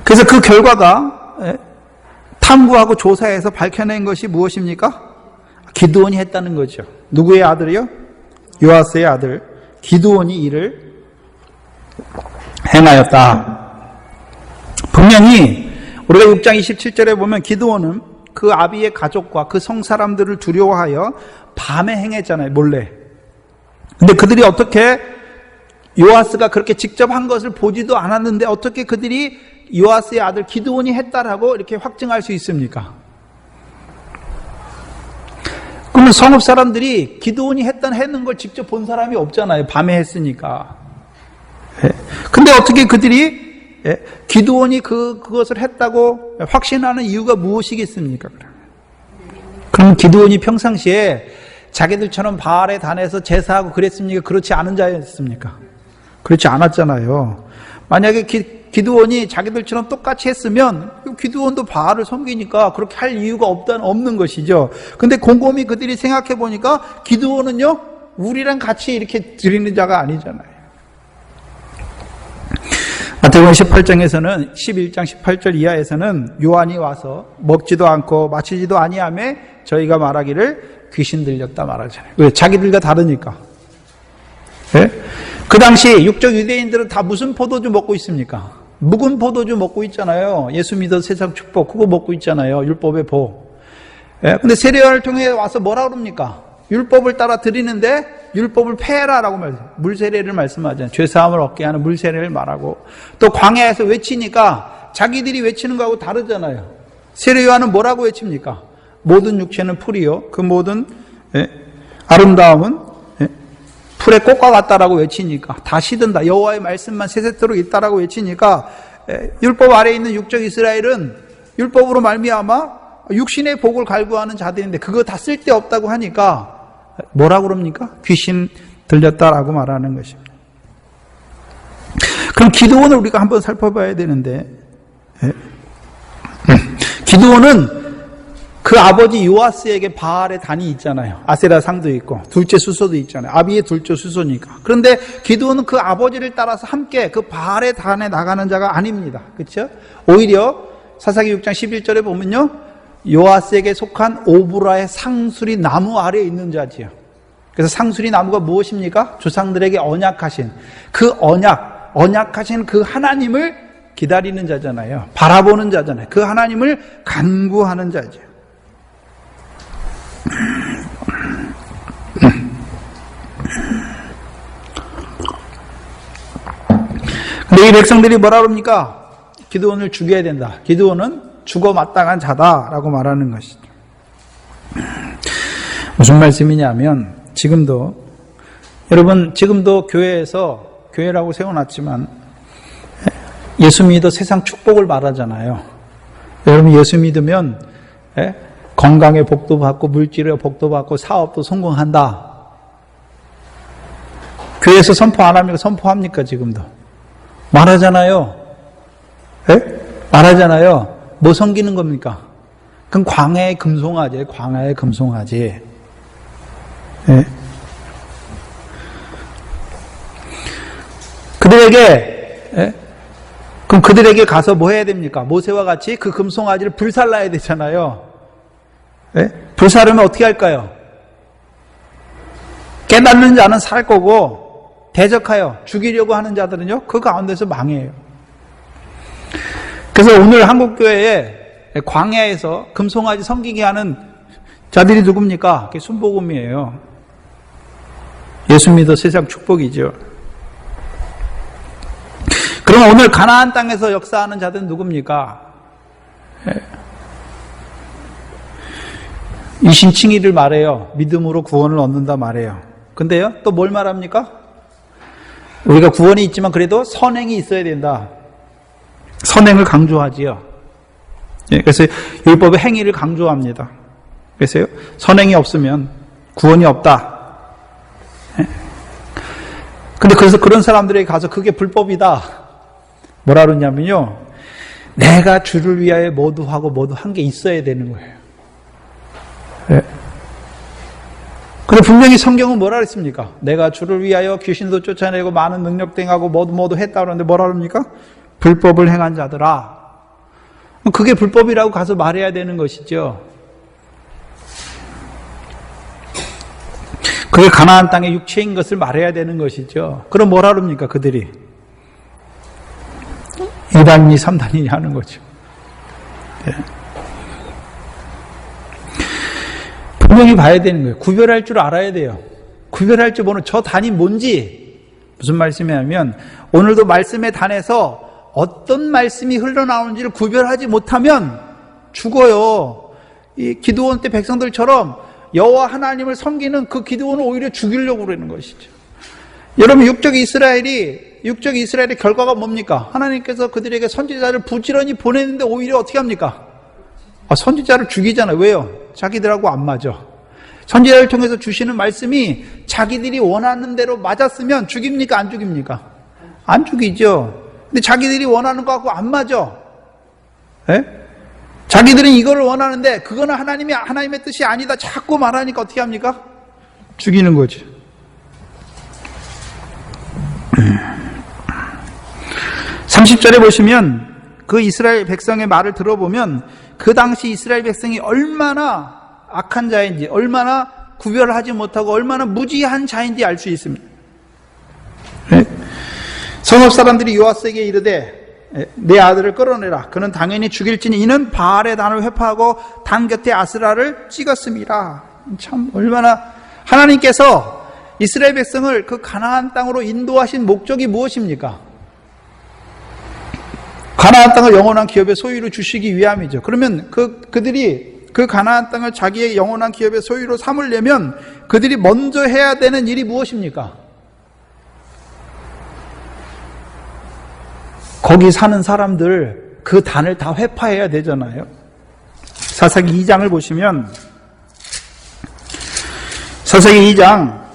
그래서 그 결과가 탐구하고 조사해서 밝혀낸 것이 무엇입니까? 기드온이 했다는 거죠. 누구의 아들이요? 요아스의 아들 기드온이 이를 행하였다. 분명히 우리가 6장 27절에 보면 기드온은 그 아비의 가족과 그 성 사람들을 두려워하여 밤에 행했잖아요. 몰래. 근데 그들이 어떻게, 요아스가 그렇게 직접 한 것을 보지도 않았는데 어떻게 그들이 요아스의 아들 기드온이 했다라고 이렇게 확증할 수 있습니까? 그러면 성읍 사람들이 기드온이 했는 걸 직접 본 사람이 없잖아요. 밤에 했으니까. 근데 어떻게 그들이 기드온이 그것을 했다고 확신하는 이유가 무엇이겠습니까? 그럼 기드온이 평상시에 자기들처럼 바알의 단에서 제사하고 그랬습니까? 그렇지 않은 자였습니까? 그렇지 않았잖아요. 만약에 기드온이 자기들처럼 똑같이 했으면 기드온도 바알을 섬기니까 그렇게 할 이유가 없는 것이죠. 근데 곰곰이 그들이 생각해 보니까 기드온은요, 우리랑 같이 이렇게 드리는 자가 아니잖아요. 마태복음 18장에서는 11장 18절 이하에서는 요한이 와서 먹지도 않고 마시지도 아니하매 저희가 말하기를 귀신 들렸다 말하잖아요. 왜? 자기들과 다르니까. 예? 그 당시 육적 유대인들은 다 무슨 포도주 먹고 있습니까? 묵은 포도주 먹고 있잖아요. 예수 믿어 세상 축복 그거 먹고 있잖아요. 율법의 보. 예? 근데 세례요한을 통해 와서 뭐라 그럽니까? 율법을 따라 드리는데 율법을 폐해라라고 말해요. 물세례를 말씀하잖아요. 죄사함을 얻게 하는 물세례를 말하고, 또 광야에서 외치니까 자기들이 외치는 거하고 다르잖아요. 세례요한은 뭐라고 외칩니까? 모든 육체는 풀이요 그 모든 아름다움은 풀의 꽃과 같다라고 외치니까, 다 시든다, 여호와의 말씀만 세세토록 있다라고 외치니까, 율법 아래에 있는 육적 이스라엘은 율법으로 말미암아 육신의 복을 갈구하는 자들인데 그거 다 쓸데없다고 하니까 뭐라고 그럽니까? 귀신 들렸다라고 말하는 것입니다. 그럼 기드온을 우리가 한번 살펴봐야 되는데, 기드온은 그 아버지 요아스에게 바알의 단이 있잖아요. 아세라 상도 있고 둘째 수소도 있잖아요. 아비의 둘째 수소니까. 그런데 기드온은 그 아버지를 따라서 함께 그 바알의 단에 나가는 자가 아닙니다. 그렇죠? 오히려 사사기 6장 11절에 보면요, 요아스에게 속한 오브라의 상수리 나무 아래에 있는 자지요. 그래서 상수리 나무가 무엇입니까? 조상들에게 언약하신 그 언약하신 그 하나님을 기다리는 자잖아요. 바라보는 자잖아요. 그 하나님을 간구하는 자죠. 근데 이 백성들이 뭐라 그럽니까? 기드온을 죽여야 된다. 기드온은 죽어 마땅한 자다라고 말하는 것이죠. 무슨 말씀이냐면, 지금도 교회에서, 교회라고 세워놨지만 예수 믿어 세상 축복을 말하잖아요. 여러분, 예수 믿으면 건강의 복도 받고 물질의 복도 받고 사업도 성공한다. 교회에서 선포 안 합니까? 선포합니까? 지금도 말하잖아요. 말하잖아요. 뭐 섬기는 겁니까? 그럼 광야의 금송아지, 광야의 금송아지. 그럼 그들에게 가서 뭐 해야 됩니까? 모세와 같이 그 금송아지를 불살라야 되잖아요. 불사르면 어떻게 할까요? 깨닫는 자는 살 거고, 대적하여 죽이려고 하는 자들은요, 그 가운데서 망해요. 그래서 오늘 한국교회에 광야에서 금송아지 섬기게 하는 자들이 누굽니까? 그게 순복음이에요. 예수 믿어 세상 축복이죠. 그럼 오늘 가나안 땅에서 역사하는 자들은 누굽니까? 이신칭의를 말해요. 믿음으로 구원을 얻는다 말해요. 근데요, 또 뭘 말합니까? 우리가 구원이 있지만 그래도 선행이 있어야 된다. 선행을 강조하지요. 그래서 율법의 행위를 강조합니다. 그래서요, 선행이 없으면 구원이 없다. 근데 그래서 그런 사람들에게 가서 그게 불법이다. 뭐라 그러냐면요, 내가 주를 위하여 모두 하고 모두 한 게 있어야 되는 거예요. 근데 분명히 성경은 뭐라 그랬습니까? 내가 주를 위하여 귀신도 쫓아내고 많은 능력 행하고 모두 했다 그러는데 뭐라 그럽니까? 불법을 행한 자들아. 그게 불법이라고 가서 말해야 되는 것이죠. 그게 가나안 땅의 육체인 것을 말해야 되는 것이죠. 그럼 뭐라 그럽니까? 그들이 2단이니 3단이니 하는 거죠. 분명히 봐야 되는 거예요. 구별할 줄 알아야 돼요. 구별할 줄 모르는 저 단이 뭔지. 무슨 말씀이냐면, 오늘도 말씀의 단에서 어떤 말씀이 흘러나오는지를 구별하지 못하면 죽어요. 이 기드온 때 백성들처럼 여호와 하나님을 섬기는 그 기드온을 오히려 죽이려고 그러는 것이죠. 여러분, 육적 이스라엘의 결과가 뭡니까? 하나님께서 그들에게 선지자를 부지런히 보내는데 오히려 어떻게 합니까? 선지자를 죽이잖아요. 왜요? 자기들하고 안 맞아. 선지자를 통해서 주시는 말씀이 자기들이 원하는 대로 맞았으면 죽입니까? 안 죽입니까? 안 죽이죠. 근데 자기들이 원하는 거하고 안 맞아. 예? 자기들은 이거를 원하는데 그거는 하나님의 뜻이 아니다 자꾸 말하니까 어떻게 합니까? 죽이는 거지. 30절에 보시면 그 이스라엘 백성의 말을 들어보면 그 당시 이스라엘 백성이 얼마나 악한 자인지, 얼마나 구별하지 못하고 얼마나 무지한 자인지 알 수 있습니다. 네? 성읍 사람들이 요아스에게 이르되 내 아들을 끌어내라. 그는 당연히 죽일지니 이는 바알의 단을 회파하고 단 곁에 아스라를 찍었습니다. 참 얼마나 하나님께서 이스라엘 백성을 그 가나안 땅으로 인도하신 목적이 무엇입니까? 가나안 땅을 영원한 기업의 소유로 주시기 위함이죠. 그러면 그들이 그 가나안 땅을 자기의 영원한 기업의 소유로 삼으려면 그들이 먼저 해야 되는 일이 무엇입니까? 거기 사는 사람들 그 단을 다 회파해야 되잖아요. 사사기 2장을 보시면 사사기 2장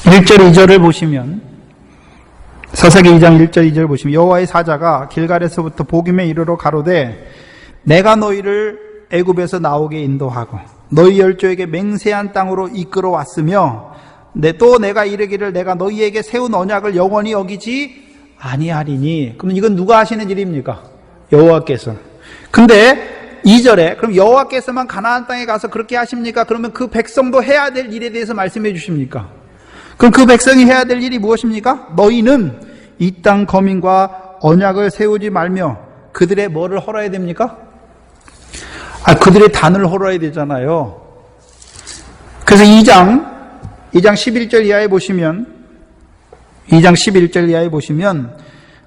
1절 2절을 보시면 사사기 2장 1절 2절 보시면 여호와의 사자가 길갈에서부터 보김에 이르러 가로되 내가 너희를 애굽에서 나오게 인도하고 너희 열조에게 맹세한 땅으로 이끌어 왔으며 또 내가 이르기를 내가 너희에게 세운 언약을 영원히 어기지 아니하리니. 그럼 이건 누가 하시는 일입니까? 여호와께서. 근데 2절에 그럼 여호와께서만 가나안 땅에 가서 그렇게 하십니까? 그러면 그 백성도 해야 될 일에 대해서 말씀해 주십니까? 그럼 그 백성이 해야 될 일이 무엇입니까? 너희는 이 땅 거민과 언약을 세우지 말며 그들의 뭐를 헐어야 됩니까? 그들의 단을 헐어야 되잖아요. 그래서 2장 11절 이하에 보시면 2장 11절 이하에 보시면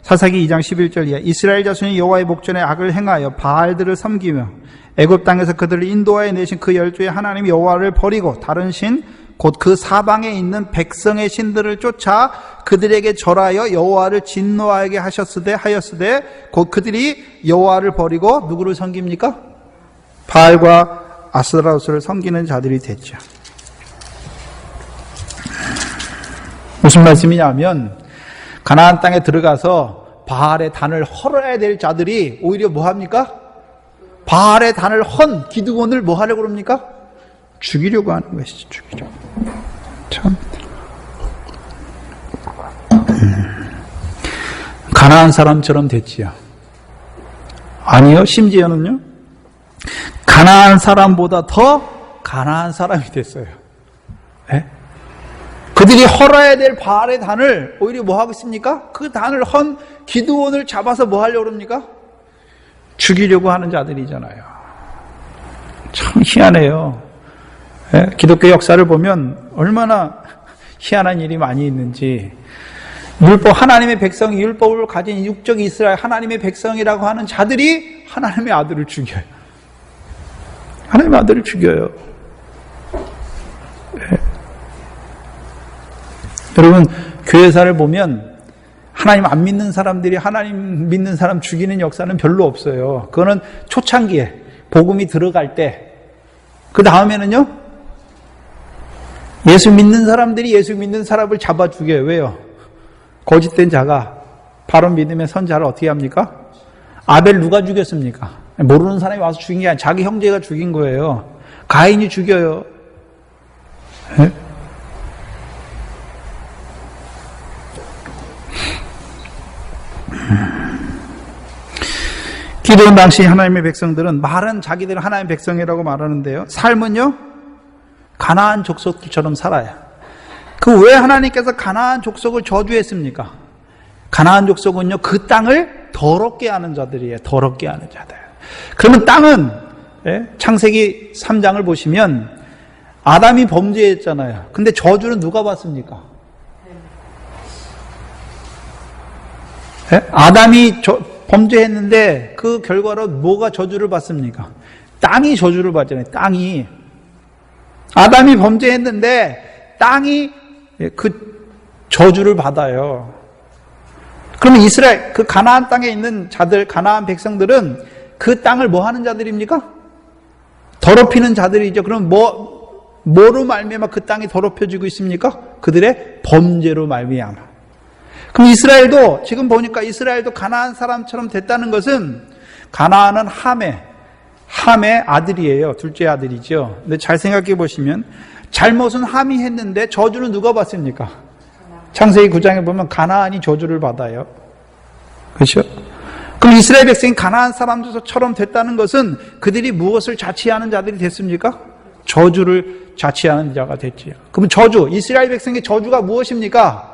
사사기 2장 11절 이하 이스라엘 자손이 여호와의 목전에 악을 행하여 바알들을 섬기며 애굽 땅에서 그들을 인도하여 내신 그 열조의 하나님 여호와를 버리고 다른 신 곧 그 사방에 있는 백성의 신들을 쫓아 그들에게 절하여 여호와를 진노하게 하였으되 곧 그들이 여호와를 버리고 누구를 섬깁니까? 바알과 아스타로스를 섬기는 자들이 됐죠. 무슨 말씀이냐면 가나안 땅에 들어가서 바알의 단을 헐어야 될 자들이 오히려 뭐합니까? 바알의 단을 헌 기드온을 뭐 하려고 그럽니까? 죽이려고 하는 것이죠. 죽이려고. 참. 가나안 사람처럼 됐지요. 아니요. 심지어는요. 가나안 사람보다 더 가나안 사람이 됐어요. 네? 그들이 헐어야 될 바알의 단을 오히려 뭐 하고 있습니까? 그 단을 헌 기드온을 잡아서 뭐 하려고 그럽니까? 죽이려고 하는 자들이잖아요. 참 희한해요. 예? 기독교 역사를 보면 얼마나 희한한 일이 많이 있는지. 율법, 하나님의 백성이 율법을 가진 육적 이스라엘 하나님의 백성이라고 하는 자들이 하나님의 아들을 죽여요. 하나님의 아들을 죽여요. 예? 여러분, 교회사를 보면 하나님 안 믿는 사람들이 하나님 믿는 사람 죽이는 역사는 별로 없어요. 그거는 초창기에 복음이 들어갈 때. 그 다음에는요, 예수 믿는 사람들이 예수 믿는 사람을 잡아 죽여요. 왜요? 거짓된 자가 바로 믿음의 선자를 어떻게 합니까? 아벨 누가 죽였습니까? 모르는 사람이 와서 죽인 게 아니라 자기 형제가 죽인 거예요. 가인이 죽여요. 네? 기도원 당시 하나님의 백성들은 말은 자기들은 하나님의 백성이라고 말하는데요. 삶은요? 가나안 족속들처럼 살아요. 그 왜 하나님께서 가나안 족속을 저주했습니까? 가나안 족속은요, 그 땅을 더럽게 하는 자들이에요. 더럽게 하는 자들. 그러면 땅은, 창세기 3장을 보시면 아담이 범죄했잖아요. 근데 저주는 누가 받습니까? 아담이 범죄했는데 그 결과로 뭐가 저주를 받습니까? 땅이 저주를 받잖아요. 땅이. 아담이 범죄했는데 땅이 그 저주를 받아요. 그러면 이스라엘, 그 가나안 땅에 있는 자들, 가나안 백성들은 그 땅을 뭐 하는 자들입니까? 더럽히는 자들이죠. 그럼 뭐로 말미암아 그 땅이 더럽혀지고 있습니까? 그들의 범죄로 말미암아. 그럼 이스라엘도 지금 보니까 이스라엘도 가나안 사람처럼 됐다는 것은 가나안은 함의 아들이에요. 둘째 아들이죠. 근데 잘 생각해 보시면 잘못은 함이 했는데 저주는 누가 받습니까? 창세기 9장에 보면 가나안이 저주를 받아요. 그렇죠? 그럼 이스라엘 백성이 가나안 사람들처럼 됐다는 것은 그들이 무엇을 자취하는 자들이 됐습니까? 저주를 자취하는 자가 됐지요. 그럼 저주, 이스라엘 백성의 저주가 무엇입니까?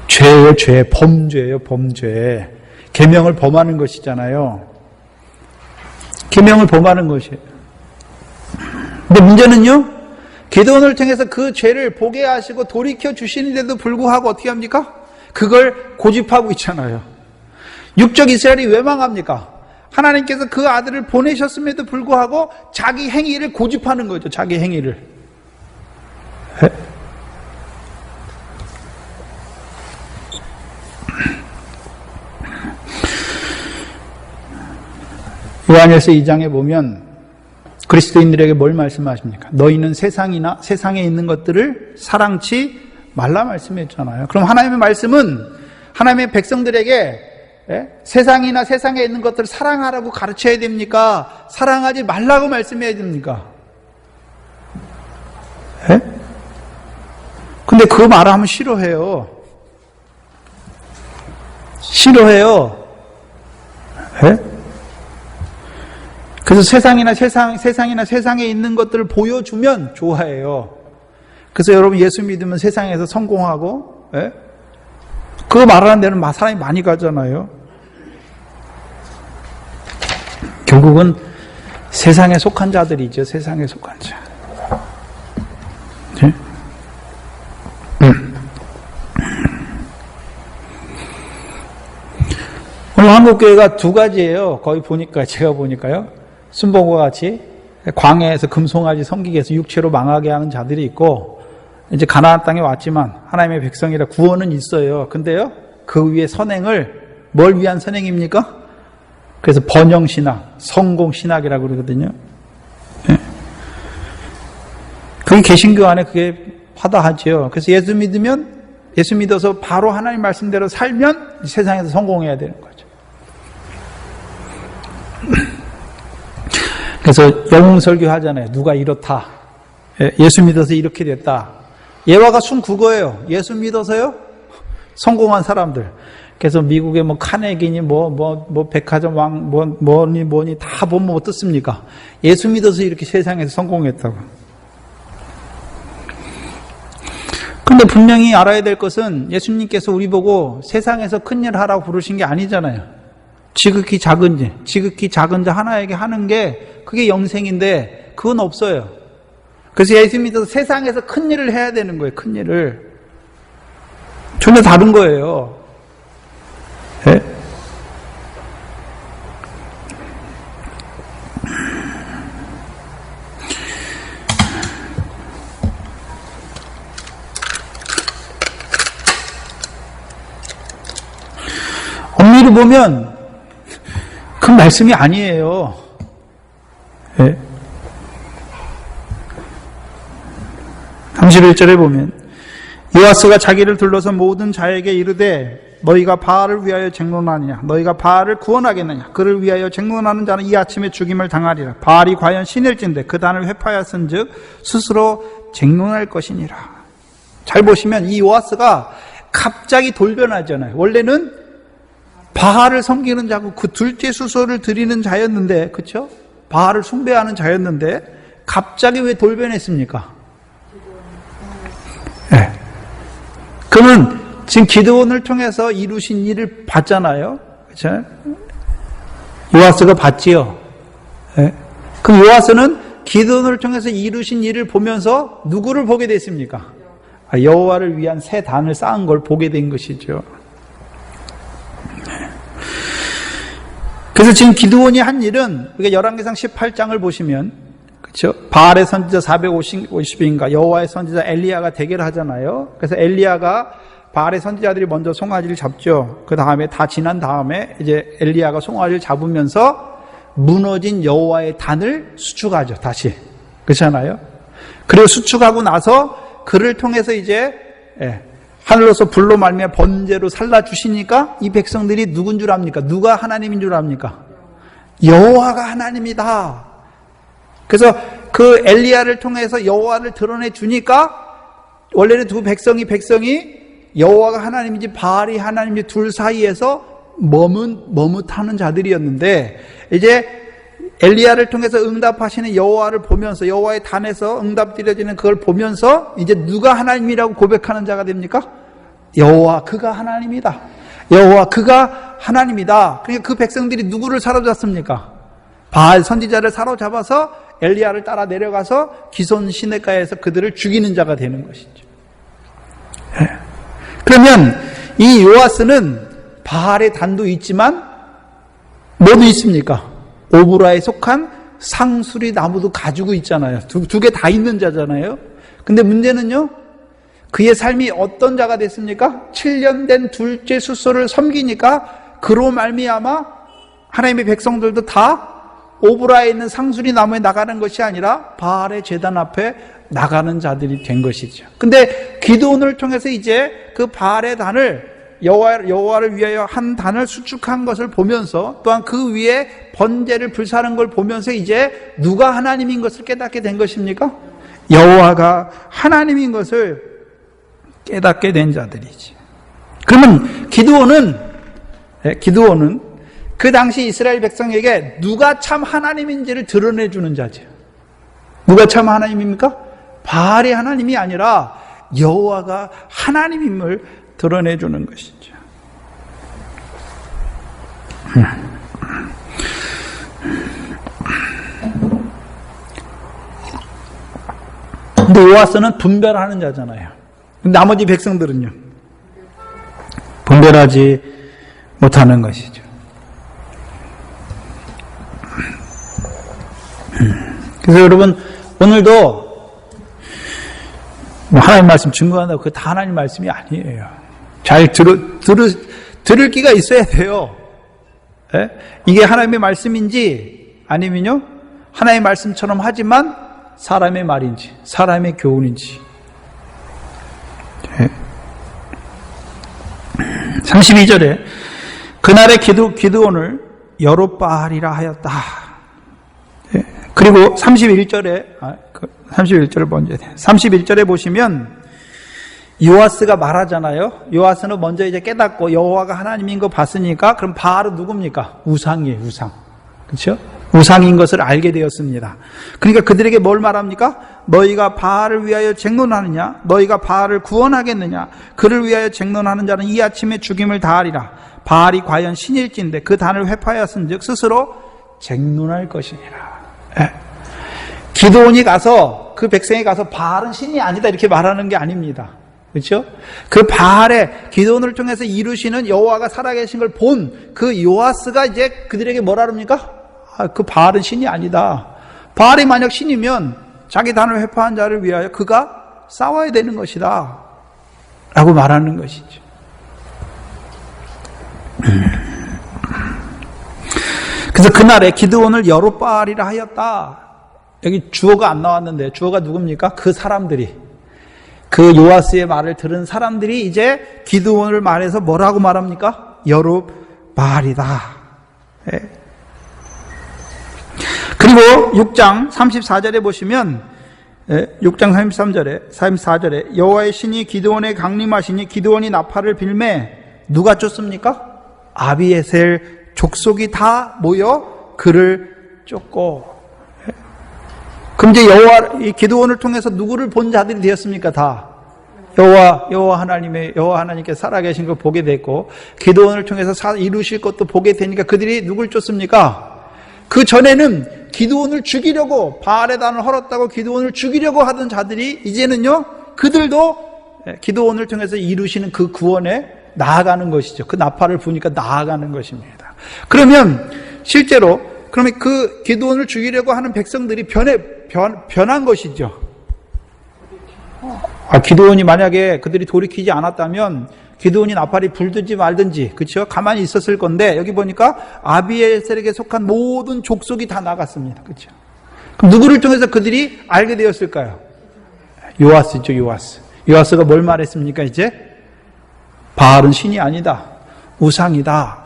죄예요, 죄. 범죄예요, 범죄. 계명을 범하는 것이잖아요. 계명을 범하는 것이에요. 근데 문제는요, 기드온을 통해서 그 죄를 보게 하시고 돌이켜 주시는데도 불구하고 어떻게 합니까? 그걸 고집하고 있잖아요. 육적 이스라엘이 왜 망합니까? 하나님께서 그 아들을 보내셨음에도 불구하고 자기 행위를 고집하는 거죠. 자기 행위를. 요한일서 2장에 보면 그리스도인들에게 뭘 말씀하십니까? 너희는 세상에 있는 것들을 사랑치 말라 말씀했잖아요. 그럼 하나님의 말씀은 하나님의 백성들에게 세상이나 세상에 있는 것들을 사랑하라고 가르쳐야 됩니까? 사랑하지 말라고 말씀해야 됩니까? 근데 그 말을 하면 싫어해요. 싫어해요. 그래서 세상이나 세상에 있는 것들을 보여주면 좋아해요. 그래서 여러분 예수 믿으면 세상에서 성공하고, 그거 말하는 데는 사람이 많이 가잖아요. 결국은 세상에 속한 자들이죠. 세상에 속한 자. 네? 오늘 한국교회가 두 가지예요. 거의 보니까, 제가 보니까요. 순복과 같이 광야에서 금송아지 섬기기 위해서 육체로 망하게 하는 자들이 있고, 이제 가나안 땅에 왔지만 하나님의 백성이라 구원은 있어요. 근데요, 그 위에 선행을 뭘 위한 선행입니까? 그래서 번영신학, 성공신학이라고 그러거든요. 그게 개신교 안에 그게 화다하죠. 그래서 예수 믿어서 바로 하나님 말씀대로 살면 세상에서 성공해야 되는 거죠. 그래서 영웅설교 하잖아요. 누가 이렇다. 예수 믿어서 이렇게 됐다. 예화가 순 그거예요. 예수 믿어서요? 성공한 사람들. 그래서 미국의 카네기니 백화점 왕 뭐니 다 보면 어떻습니까? 예수 믿어서 이렇게 세상에서 성공했다고. 근데 분명히 알아야 될 것은 예수님께서 우리 보고 세상에서 큰일 하라고 부르신 게 아니잖아요. 지극히 작은 자 하나에게 하는 게 그게 영생인데 그건 없어요. 그래서 예수 믿어서 세상에서 큰 일을 해야 되는 거예요. 큰 일을. 전혀 다른 거예요. 네? 엄밀히 보면 그 말씀이 아니에요. 네? 31절에 보면 요아스가 자기를 둘러서 모든 자에게 이르되 너희가 바알을 위하여 쟁론하느냐 너희가 바알을 구원하겠느냐 그를 위하여 쟁론하는 자는 이 아침에 죽임을 당하리라. 바알이 과연 신일진데 그 단을 회파하였은즉 스스로 쟁론할 것이니라. 잘 보시면 이 요아스가 갑자기 돌변하잖아요. 원래는 바알을 섬기는 자고 그 둘째 수소를 드리는 자였는데, 그렇죠? 바알을 숭배하는 자였는데 갑자기 왜 돌변했습니까? 네. 그는 지금 기드온을 통해서 이루신 일을 봤잖아요. 그렇죠? 요아스가 봤지요. 네. 그럼 요아스는 기드온을 통해서 이루신 일을 보면서 누구를 보게 됐습니까? 여호와를 위한 새 단을 쌓은 걸 보게 된 것이죠. 그래서 지금 기드온이 한 일은 우리가 열왕기상 18장을 보시면 그렇죠? 바알의 선지자 450인가 여호와의 선지자 엘리야가 대결하잖아요. 그래서 엘리야가 바알의 선지자들이 먼저 송아지를 잡죠. 그 다음에 다 지난 다음에 이제 엘리야가 송아지를 잡으면서 무너진 여호와의 단을 수축하죠. 다시. 그렇잖아요. 그리고 수축하고 나서 그를 통해서 이제 하늘로서 불로 말미암아 번제로 살라 주시니까 이 백성들이 누군 줄 압니까? 누가 하나님인 줄 압니까? 여호와가 하나님이다. 그래서 그 엘리야를 통해서 여호와를 드러내 주니까 원래는 두 백성이 여호와가 하나님인지 바알이 하나님인지 둘 사이에서 머뭇하는 자들이었는데, 이제 엘리야를 통해서 응답하시는 여호와를 보면서, 여호와의 단에서 응답드려지는 그걸 보면서 이제 누가 하나님이라고 고백하는 자가 됩니까? 여호와 그가 하나님이다. 여호와 그가 하나님이다. 그러니까 그 백성들이 누구를 사로잡습니까? 바알 선지자를 사로잡아서 엘리야를 따라 내려가서 기손 시내가에서 그들을 죽이는 자가 되는 것이죠. 그러면 이 요아스는 바알의 단도 있지만 뭐도 있습니까? 오브라에 속한 상수리 나무도 가지고 있잖아요. 두 개 다 있는 자잖아요. 근데 문제는요, 그의 삶이 어떤 자가 됐습니까? 7년 된 둘째 숫소를 섬기니까 그로 말미암아 하나님의 백성들도 다 오브라에 있는 상수리 나무에 나가는 것이 아니라 바알의 제단 앞에 나가는 자들이 된 것이죠. 근데 기드온을 통해서 이제 그 바알의 단을 여호와를 위하여 한 단을 수축한 것을 보면서, 또한 그 위에 번제를 불사른 걸 보면서 이제 누가 하나님인 것을 깨닫게 된 것입니까? 여호와가 하나님인 것을 깨닫게 된 자들이지. 그러면 기드온은 그 당시 이스라엘 백성에게 누가 참 하나님인지를 드러내주는 자죠. 누가 참 하나님입니까? 바알이 하나님이 아니라 여호와가 하나님임을 드러내주는 것이죠. 근데 요아스는 분별하는 자잖아요. 나머지 백성들은요, 분별하지 못하는 것이죠. 그래서 여러분, 오늘도 하나님 말씀 증거한다고 그게 다 하나님 말씀이 아니에요. 잘 들을 끼가 있어야 돼요. 예? 이게 하나님의 말씀인지 아니면요, 하나님의 말씀처럼 하지만 사람의 말인지 사람의 교훈인지. 32절에 그날의 기드온을 여롯바알이라 하였다. 그리고 31절을 먼저 해야 돼요. 31절에 보시면 요아스가 말하잖아요. 요아스는 먼저 이제 깨닫고 여호와가 하나님인 거 봤으니까, 그럼 바알은 누굽니까? 우상이에요, 우상. 그렇죠? 우상인 것을 알게 되었습니다. 그러니까 그들에게 뭘 말합니까? 너희가 바알을 위하여 쟁론하느냐? 너희가 바알을 구원하겠느냐? 그를 위하여 쟁론하는 자는 이 아침에 죽임을 다하리라. 바알이 과연 신일진데 그 단을 회파하였은즉 스스로 쟁론할 것이니라. 기드온이 가서 그 백성이 가서 바알은 신이 아니다 이렇게 말하는 게 아닙니다. 그렇죠? 그 바알의 기드온을 통해서 이루시는 여호와가 살아계신 걸 본 그 요아스가 이제 그들에게 뭐라 합니까? 그 바알은 신이 아니다. 바알이 만약 신이면 자기 단을 회파한 자를 위하여 그가 싸워야 되는 것이다 라고 말하는 것이죠. 그래서 그날에 기드온을 여롯바알이라 하였다. 여기 주어가 안 나왔는데 주어가 누굽니까? 그 사람들이, 그 요아스의 말을 들은 사람들이 이제 기드온을 말해서 뭐라고 말합니까? 여롯바알이다. 예. 그리고 6장 34절에 보시면 6장 34절에 여호와의 신이 기드온에 강림하시니 기드온이 나팔을 빌매 누가 쫓습니까? 아비에셀 족속이 다 모여 그를 쫓고. 그럼 이제 이 기드온을 통해서 누구를 본 자들이 되었습니까? 다 여호와 하나님께 살아계신 걸 보게 됐고, 기드온을 통해서 이루실 것도 보게 되니까 그들이 누굴 쫓습니까? 그 전에는 기드온을 죽이려고, 바알의 단을 헐었다고 기드온을 죽이려고 하던 자들이 이제는요, 그들도 기드온을 통해서 이루시는 그 구원에 나아가는 것이죠. 그 나팔을 부니까 나아가는 것입니다. 그러면 실제로 그러면 그 기드온을 죽이려고 하는 백성들이 변한 것이죠. 기드온이 만약에 그들이 돌이키지 않았다면 기드온이 나팔이 불든지 말든지, 그렇죠? 가만히 있었을 건데, 여기 보니까 아비에셀에게 속한 모든 족속이 다 나갔습니다. 그렇죠? 그럼 누구를 통해서 그들이 알게 되었을까요? 요아스죠, 요아스. 요아스가 뭘 말했습니까? 이제 바알은 신이 아니다. 우상이다.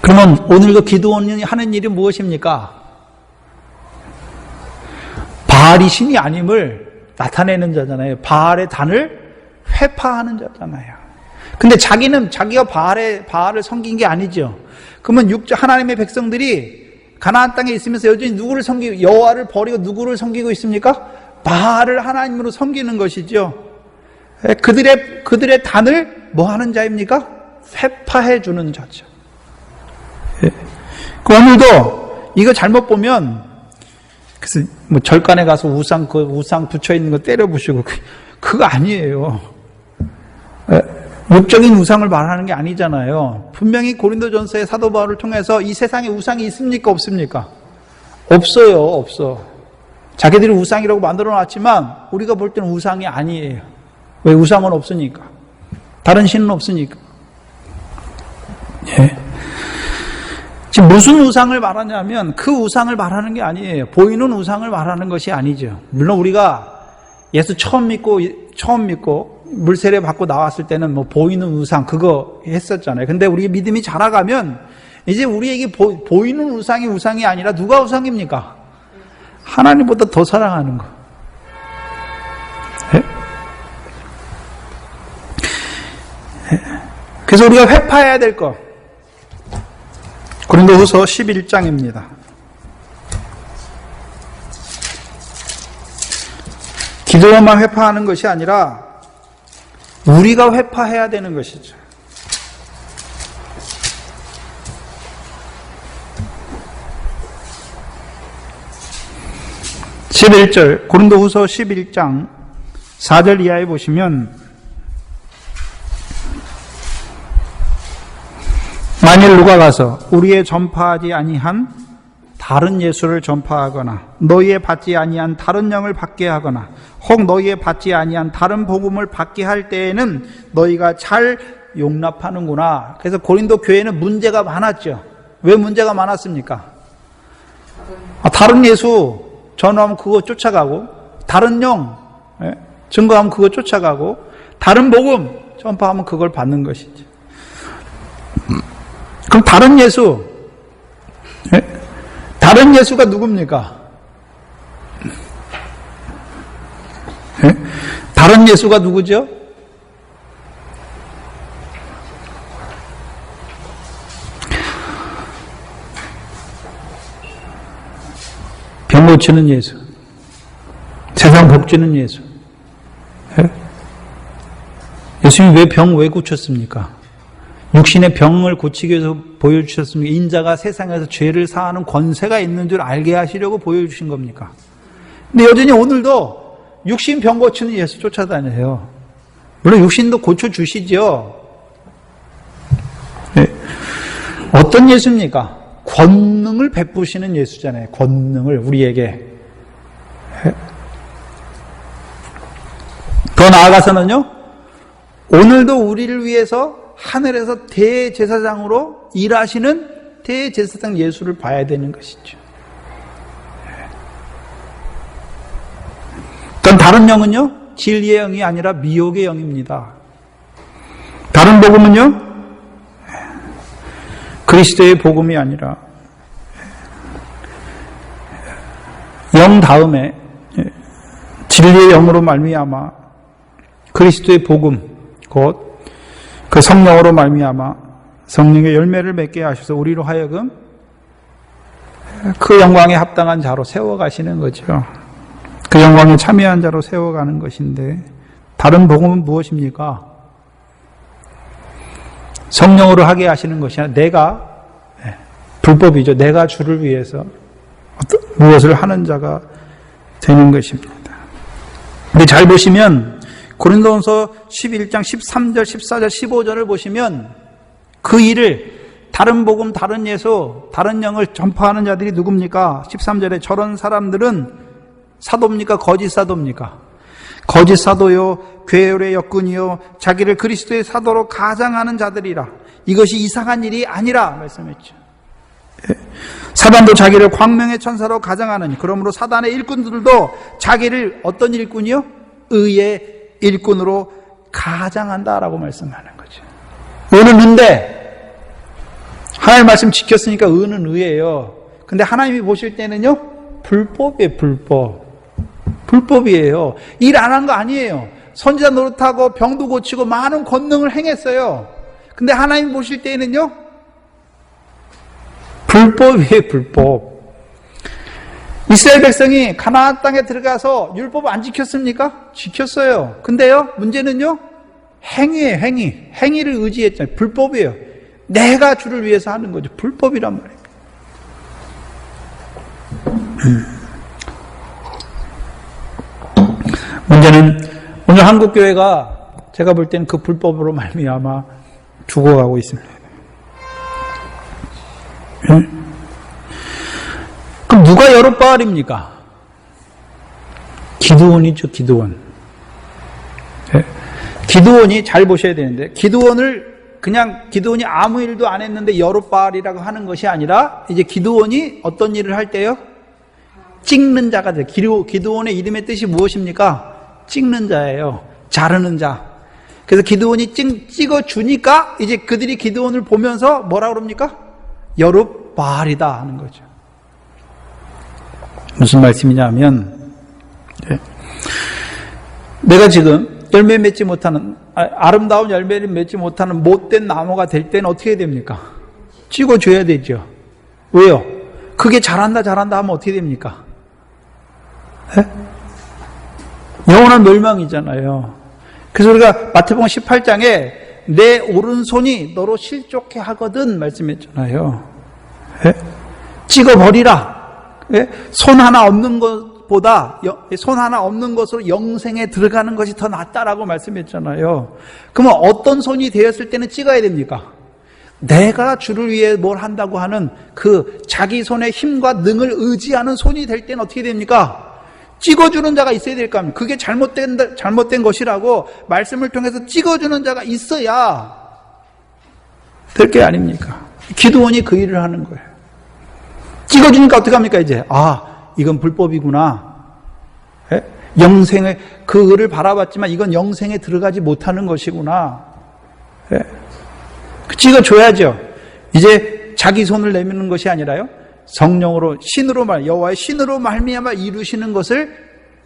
그러면 오늘도 기도원이 하는 일이 무엇입니까? 바알이 신이 아님을 나타내는 자잖아요. 바알의 단을 회파하는 자잖아요. 근데 자기가 바알을 섬긴 게 아니죠. 그러면 하나님의 백성들이 가나안 땅에 있으면서 여전히 누구를 섬기고, 여호와를 버리고 누구를 섬기고 있습니까? 바알을 하나님으로 섬기는 것이죠. 그들의 단을 뭐 하는 자입니까? 회파해 주는 자죠. 오늘도 이거 잘못 보면, 그래서 뭐 절간에 가서 우상 붙여 있는 거 때려 부시고, 그거 아니에요. 육적인 우상을 말하는 게 아니잖아요. 분명히 고린도전서의 사도 바울을 통해서 이 세상에 우상이 있습니까? 없습니까? 없어요. 없어. 자기들이 우상이라고 만들어 놨지만 우리가 볼 때는 우상이 아니에요. 왜? 우상은 없으니까. 다른 신은 없으니까. 예. 지금 무슨 우상을 말하냐면 그 우상을 말하는 게 아니에요. 보이는 우상을 말하는 것이 아니죠. 물론 우리가 예수 처음 믿고 물세례 받고 나왔을 때는 뭐 보이는 우상 그거 했었잖아요. 근데 우리 믿음이 자라가면 이제 우리에게 보이는 우상이 아니라 누가 우상입니까? 하나님보다 더 사랑하는 거. 네? 그래서 우리가 회파해야 될 거. 고린도후서 11장입니다. 기도로만 회파하는 것이 아니라 우리가 회파해야 되는 것이죠. (11절) 고린도후서 11장 4절 이하에 보시면, 만일 누가 가서 우리의 전파하지 아니한 다른 예수를 전파하거나 너희의 받지 아니한 다른 영을 받게 하거나 혹 너희의 받지 아니한 다른 복음을 받게 할 때에는 너희가 잘 용납하는구나. 그래서 고린도 교회는 문제가 많았죠. 왜 문제가 많았습니까? 다른 예수 전하면 그거 쫓아가고, 다른 영 증거하면 그거 쫓아가고, 다른 복음 전파하면 그걸 받는 것이죠. 그럼 다른 예수, 다른 예수가 누굽니까? 다른 예수가 누구죠? 병 고치는 예수, 세상 복 주는 예수. 예수님이 왜 고쳤습니까? 육신의 병을 고치기 위해서 보여주셨습니까? 인자가 세상에서 죄를 사하는 권세가 있는 줄 알게 하시려고 보여주신 겁니까? 근데 여전히 오늘도 육신 병 고치는 예수 쫓아다녀요. 물론 육신도 고쳐주시죠. 네. 어떤 예수입니까? 권능을 베푸시는 예수잖아요. 권능을 우리에게. 더 나아가서는요, 오늘도 우리를 위해서 하늘에서 대제사장으로 일하시는 대제사장 예수를 봐야 되는 것이죠. 어떤 다른 영은요, 진리의 영이 아니라 미혹의 영입니다. 다른 복음은요, 그리스도의 복음이 아니라 영 다음에 진리의 영으로 말미암아 그리스도의 복음, 곧 그 성령으로 말미암아 성령의 열매를 맺게 하셔서 우리로 하여금 그 영광에 합당한 자로 세워가시는 거죠. 그 영광에 참여한 자로 세워가는 것인데, 다른 복음은 무엇입니까? 성령으로 하게 하시는 것이 아니라 내가, 불법이죠. 내가 주를 위해서 무엇을 하는 자가 되는 것입니다. 근데 잘 보시면 고린도전서 11장 13절, 14절, 15절을 보시면 그 일을, 다른 복음, 다른 예수, 다른 영을 전파하는 자들이 누굽니까? 13절에 저런 사람들은 사도입니까? 거짓 사도입니까? 거짓 사도요, 괴열의 역군이요, 자기를 그리스도의 사도로 가장하는 자들이라. 이것이 이상한 일이 아니라 말씀했죠. 사단도 자기를 광명의 천사로 가장하느니 그러므로 사단의 일꾼들도 자기를 어떤 일꾼이요? 의의 일꾼으로 가장한다라고 말씀하는 거죠. 의는 의인데 하나님 말씀 지켰으니까 의는 의예요. 근데 하나님이 보실 때는요, 불법이에요. 불법이에요. 일 안 한 거 아니에요. 선지자 노릇하고 병도 고치고 많은 권능을 행했어요. 근데 하나님 보실 때는요, 불법이에요. 불법. 이스라엘 백성이 가나안 땅에 들어가서 율법 안 지켰습니까? 지켰어요. 근데요, 문제는요, 행위예요. 행위를 의지했잖아요. 불법이에요. 내가 주를 위해서 하는 거죠. 불법이란 말이에요. 문제는 오늘 한국교회가 제가 볼 때는 그 불법으로 말미암아 죽어가고 있습니다. 그럼 누가 여룻바알입니까? 기드온이죠. 기드온. 기드온이 잘 보셔야 되는데, 기드온이 아무 일도 안 했는데 여룻바알이라고 하는 것이 아니라, 이제 기드온이 어떤 일을 할 때요? 찍는 자가 돼요. 기드온의 이름의 뜻이 무엇입니까? 찍는 자예요. 자르는 자. 그래서 기드온이 찍어주니까 이제 그들이 기드온을 보면서 뭐라 그럽니까? 여룻바알이다 하는 거죠. 무슨 말씀이냐면, 내가 지금 열매 맺지 못하는, 아름다운 열매를 맺지 못하는 못된 나무가 될 때는 어떻게 됩니까? 찍어줘야 되죠. 왜요? 그게 잘한다 하면 어떻게 됩니까? 영원한 멸망이잖아요. 그래서 우리가 마태복음 18장에 내 오른손이 너로 실족해 하거든 말씀했잖아요. 찍어버리라. 손 하나 없는 것보다 손 하나 없는 것으로 영생에 들어가는 것이 더 낫다라고 말씀했잖아요. 그러면 어떤 손이 되었을 때는 찍어야 됩니까? 내가 주를 위해 뭘 한다고 하는 그 자기 손의 힘과 능을 의지하는 손이 될 때는 어떻게 됩니까? 찍어주는 자가 있어야 될 거 아닙니까? 그게 잘못된 것이라고 말씀을 통해서 찍어주는 자가 있어야 될 게 아닙니까? 기드온이 그 일을 하는 거예요. 찍어주니까 어떻게 합니까, 이제? 이건 불법이구나. 영생에, 그 을을 바라봤지만 이건 영생에 들어가지 못하는 것이구나. 찍어줘야죠. 이제 자기 손을 내미는 것이 아니라요, 성령으로, 여호와의 신으로 말미암아 이루시는 것을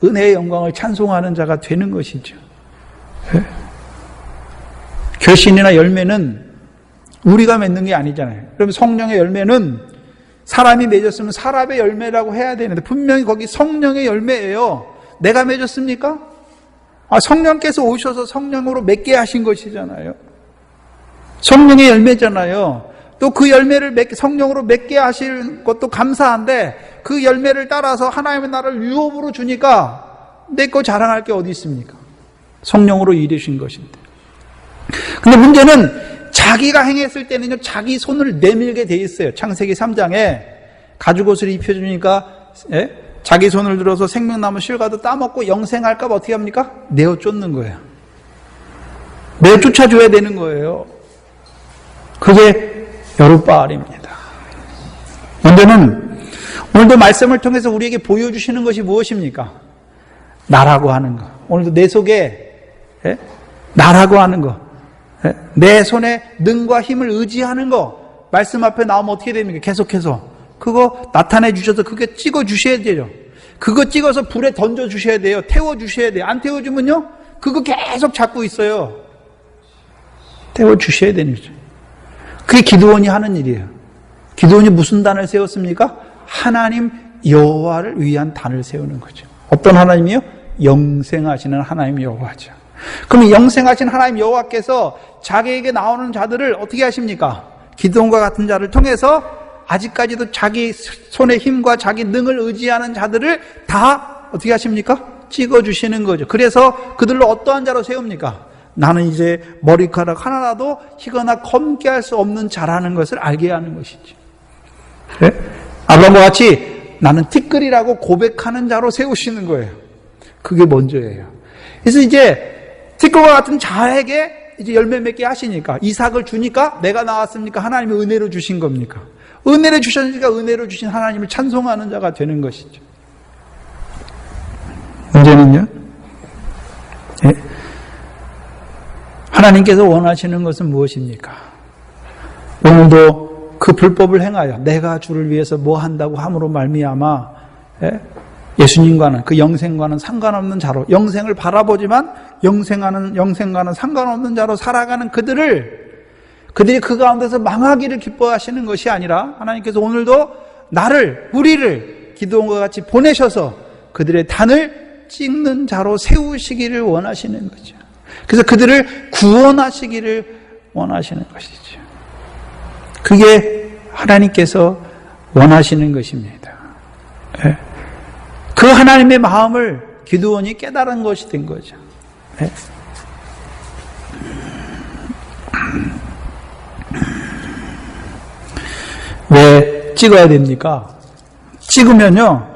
은혜의 영광을 찬송하는 자가 되는 것이죠. 결신이나 열매는 우리가 맺는 게 아니잖아요. 그럼 성령의 열매는 사람이 맺었으면 사람의 열매라고 해야 되는데 분명히 거기 성령의 열매예요. 내가 맺었습니까? 성령께서 오셔서 성령으로 맺게 하신 것이잖아요. 성령의 열매잖아요. 또 그 열매를 성령으로 맺게 하실 것도 감사한데 그 열매를 따라서 하나님의 나라를 유업으로 주니까 내 거 자랑할 게 어디 있습니까? 성령으로 이루신 것인데. 근데 문제는 자기가 행했을 때는요, 자기 손을 내밀게 돼 있어요. 창세기 3장에 가죽옷을 입혀주니까 자기 손을 들어서 생명나무 실과도 따먹고 영생할까 봐 어떻게 합니까? 내어 쫓는 거예요. 내어 쫓아줘야 되는 거예요. 그게 여룻바알입니다. 문제는 오늘도 말씀을 통해서 우리에게 보여주시는 것이 무엇입니까? 나라고 하는 거. 오늘도 내 속에 나라고 하는 거, 내 손에 능과 힘을 의지하는 거, 말씀 앞에 나오면 어떻게 됩니까? 계속해서 그거 나타내 주셔서 그게 찍어 주셔야 돼요. 그거 찍어서 불에 던져 주셔야 돼요. 태워 주셔야 돼요. 안 태워주면요, 그거 계속 잡고 있어요. 태워 주셔야 되는 거죠. 그게 기드온이 하는 일이에요. 기드온이 무슨 단을 세웠습니까? 하나님 여호와를 위한 단을 세우는 거죠. 어떤 하나님이요? 영생하시는 하나님 여호와죠. 그럼 영생하신 하나님 여호와께서 자기에게 나오는 자들을 어떻게 하십니까? 기드온과 같은 자를 통해서 아직까지도 자기 손의 힘과 자기 능을 의지하는 자들을 다 어떻게 하십니까? 찍어주시는 거죠. 그래서 그들로 어떠한 자로 세웁니까? 나는 이제 머리카락 하나라도 희거나 검게 할 수 없는 자라는 것을 알게 하는 것이죠. 아브라함과 같이 나는 티끌이라고 고백하는 자로 세우시는 거예요. 그게 먼저예요. 그래서 이제 티끌과 같은 자에게 이제 열매 맺게 하시니까, 이삭을 주니까 내가 나왔습니까? 하나님의 은혜로 주신 겁니까? 은혜를 주셨으니까 은혜로 주신 하나님을 찬송하는 자가 되는 것이죠. 문제는요, 예? 하나님께서 원하시는 것은 무엇입니까? 오늘도 그 불법을 행하여 내가 주를 위해서 뭐 한다고 함으로 말미암아 예수님과는 그 영생과는 상관없는 자로, 영생을 바라보지만 영생과는 상관없는 자로 살아가는 그들이 그 가운데서 망하기를 기뻐하시는 것이 아니라 하나님께서 오늘도 우리를 기도원과 같이 보내셔서 그들의 단을 찍는 자로 세우시기를 원하시는 거죠. 그래서 그들을 구원하시기를 원하시는 것이죠. 그게 하나님께서 원하시는 것입니다. 그 하나님의 마음을 기드온이 깨달은 것이 된 거죠. 왜 찍어야 됩니까? 찍으면요,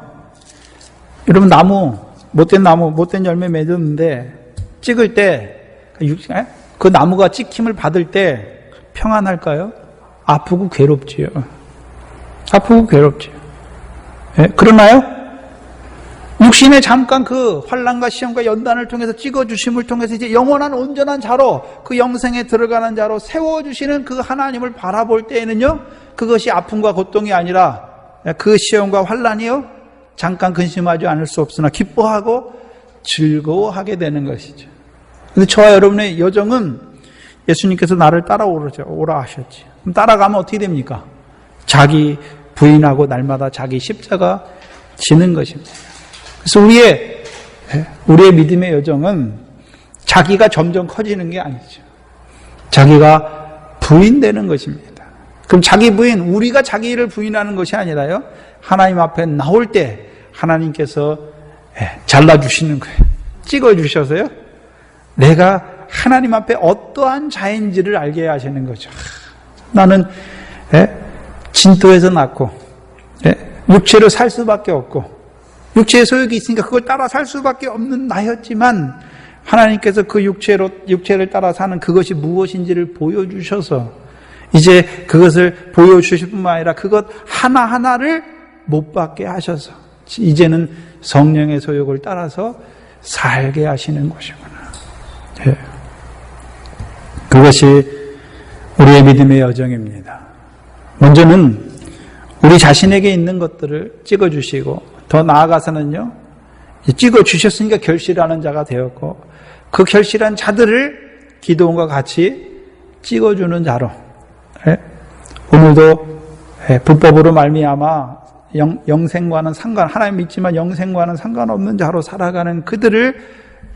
여러분 못된 열매 맺었는데 찍을 때 그 나무가 찍힘을 받을 때 평안할까요? 아프고 괴롭지요. 아프고 괴롭지요. 그러나요? 육신에 잠깐 그 환난과 시험과 연단을 통해서 찍어주심을 통해서 이제 영원한 온전한 자로, 그 영생에 들어가는 자로 세워주시는 그 하나님을 바라볼 때에는요, 그것이 아픔과 고통이 아니라 그 시험과 환난이요, 잠깐 근심하지 않을 수 없으나 기뻐하고 즐거워하게 되는 것이죠. 근데 저와 여러분의 여정은 예수님께서 나를 따라오라 하셨지. 그럼 따라가면 어떻게 됩니까? 자기 부인하고 날마다 자기 십자가 지는 것입니다. 그래서 우리의 믿음의 여정은 자기가 점점 커지는 게 아니죠. 자기가 부인되는 것입니다. 그럼 우리가 자기를 부인하는 것이 아니라요, 하나님 앞에 나올 때 하나님께서 잘라주시는 거예요. 찍어주셔서요, 내가 하나님 앞에 어떠한 자인지를 알게 하시는 거죠. 나는 진토에서 났고 육체로 살 수밖에 없고 육체의 소욕이 있으니까 그걸 따라 살 수밖에 없는 나였지만 하나님께서 그 육체를 따라 사는 그것이 무엇인지를 보여주셔서 이제 그것을 보여주실 뿐만 아니라 그것 하나하나를 못 받게 하셔서 이제는 성령의 소욕을 따라서 살게 하시는 것이구나. 그것이 우리의 믿음의 여정입니다. 먼저는 우리 자신에게 있는 것들을 찍어주시고, 더 나아가서는요, 찍어주셨으니까 결실하는 자가 되었고, 그 결실한 자들을 기도원과 같이 찍어주는 자로, 오늘도 불법으로 말미암아 영생과는 하나님 믿지만 영생과는 상관없는 자로 살아가는 그들을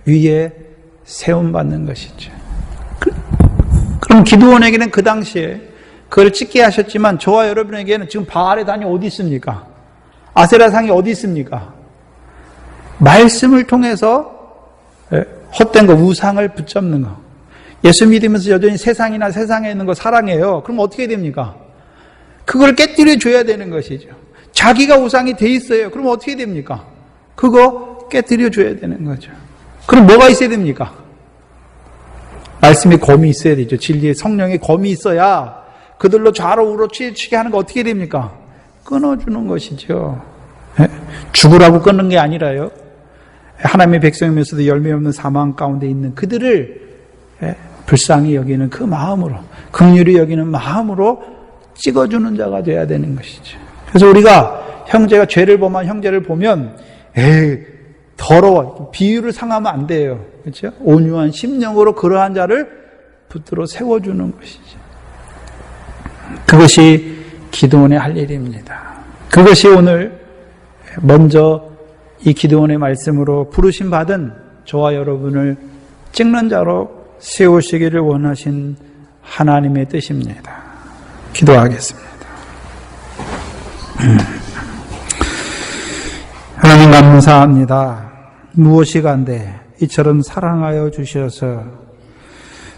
위에 세움받는 것이죠. 그럼 기드온에게는 그 당시에 그걸 찍게 하셨지만 저와 여러분에게는 지금 바알의 단이 어디 있습니까? 아세라상이 어디 있습니까? 말씀을 통해서 헛된 거, 우상을 붙잡는 거. 예수 믿으면서 여전히 세상이나 세상에 있는 거 사랑해요. 그럼 어떻게 됩니까? 그걸 깨뜨려 줘야 되는 것이죠. 자기가 우상이 돼 있어요. 그럼 어떻게 됩니까? 그거 깨뜨려 줘야 되는 거죠. 그럼 뭐가 있어야 됩니까? 말씀의 검이 있어야 되죠. 진리의 성령의 검이 있어야 그들로 좌로 우로 치게 하는 거 어떻게 됩니까? 끊어주는 것이죠. 죽으라고 끊는 게 아니라요, 하나님의 백성이면서도 열매 없는 사망 가운데 있는 그들을 불쌍히 여기는 그 마음으로, 긍휼히 여기는 마음으로 찍어주는 자가 돼야 되는 것이죠. 그래서 우리가 형제가 죄를 범한 형제를 보면 더러워, 비유를 상하면 안 돼요. 그렇죠? 온유한 심령으로 그러한 자를 붙들어 세워주는 것이죠. 그것이 기드온의 할 일입니다. 그것이 오늘 먼저 이 기드온의 말씀으로 부르심 받은 저와 여러분을 찍는 자로 세우시기를 원하신 하나님의 뜻입니다. 기도하겠습니다. 하나님 감사합니다. 무엇이 간데 이처럼 사랑하여 주셔서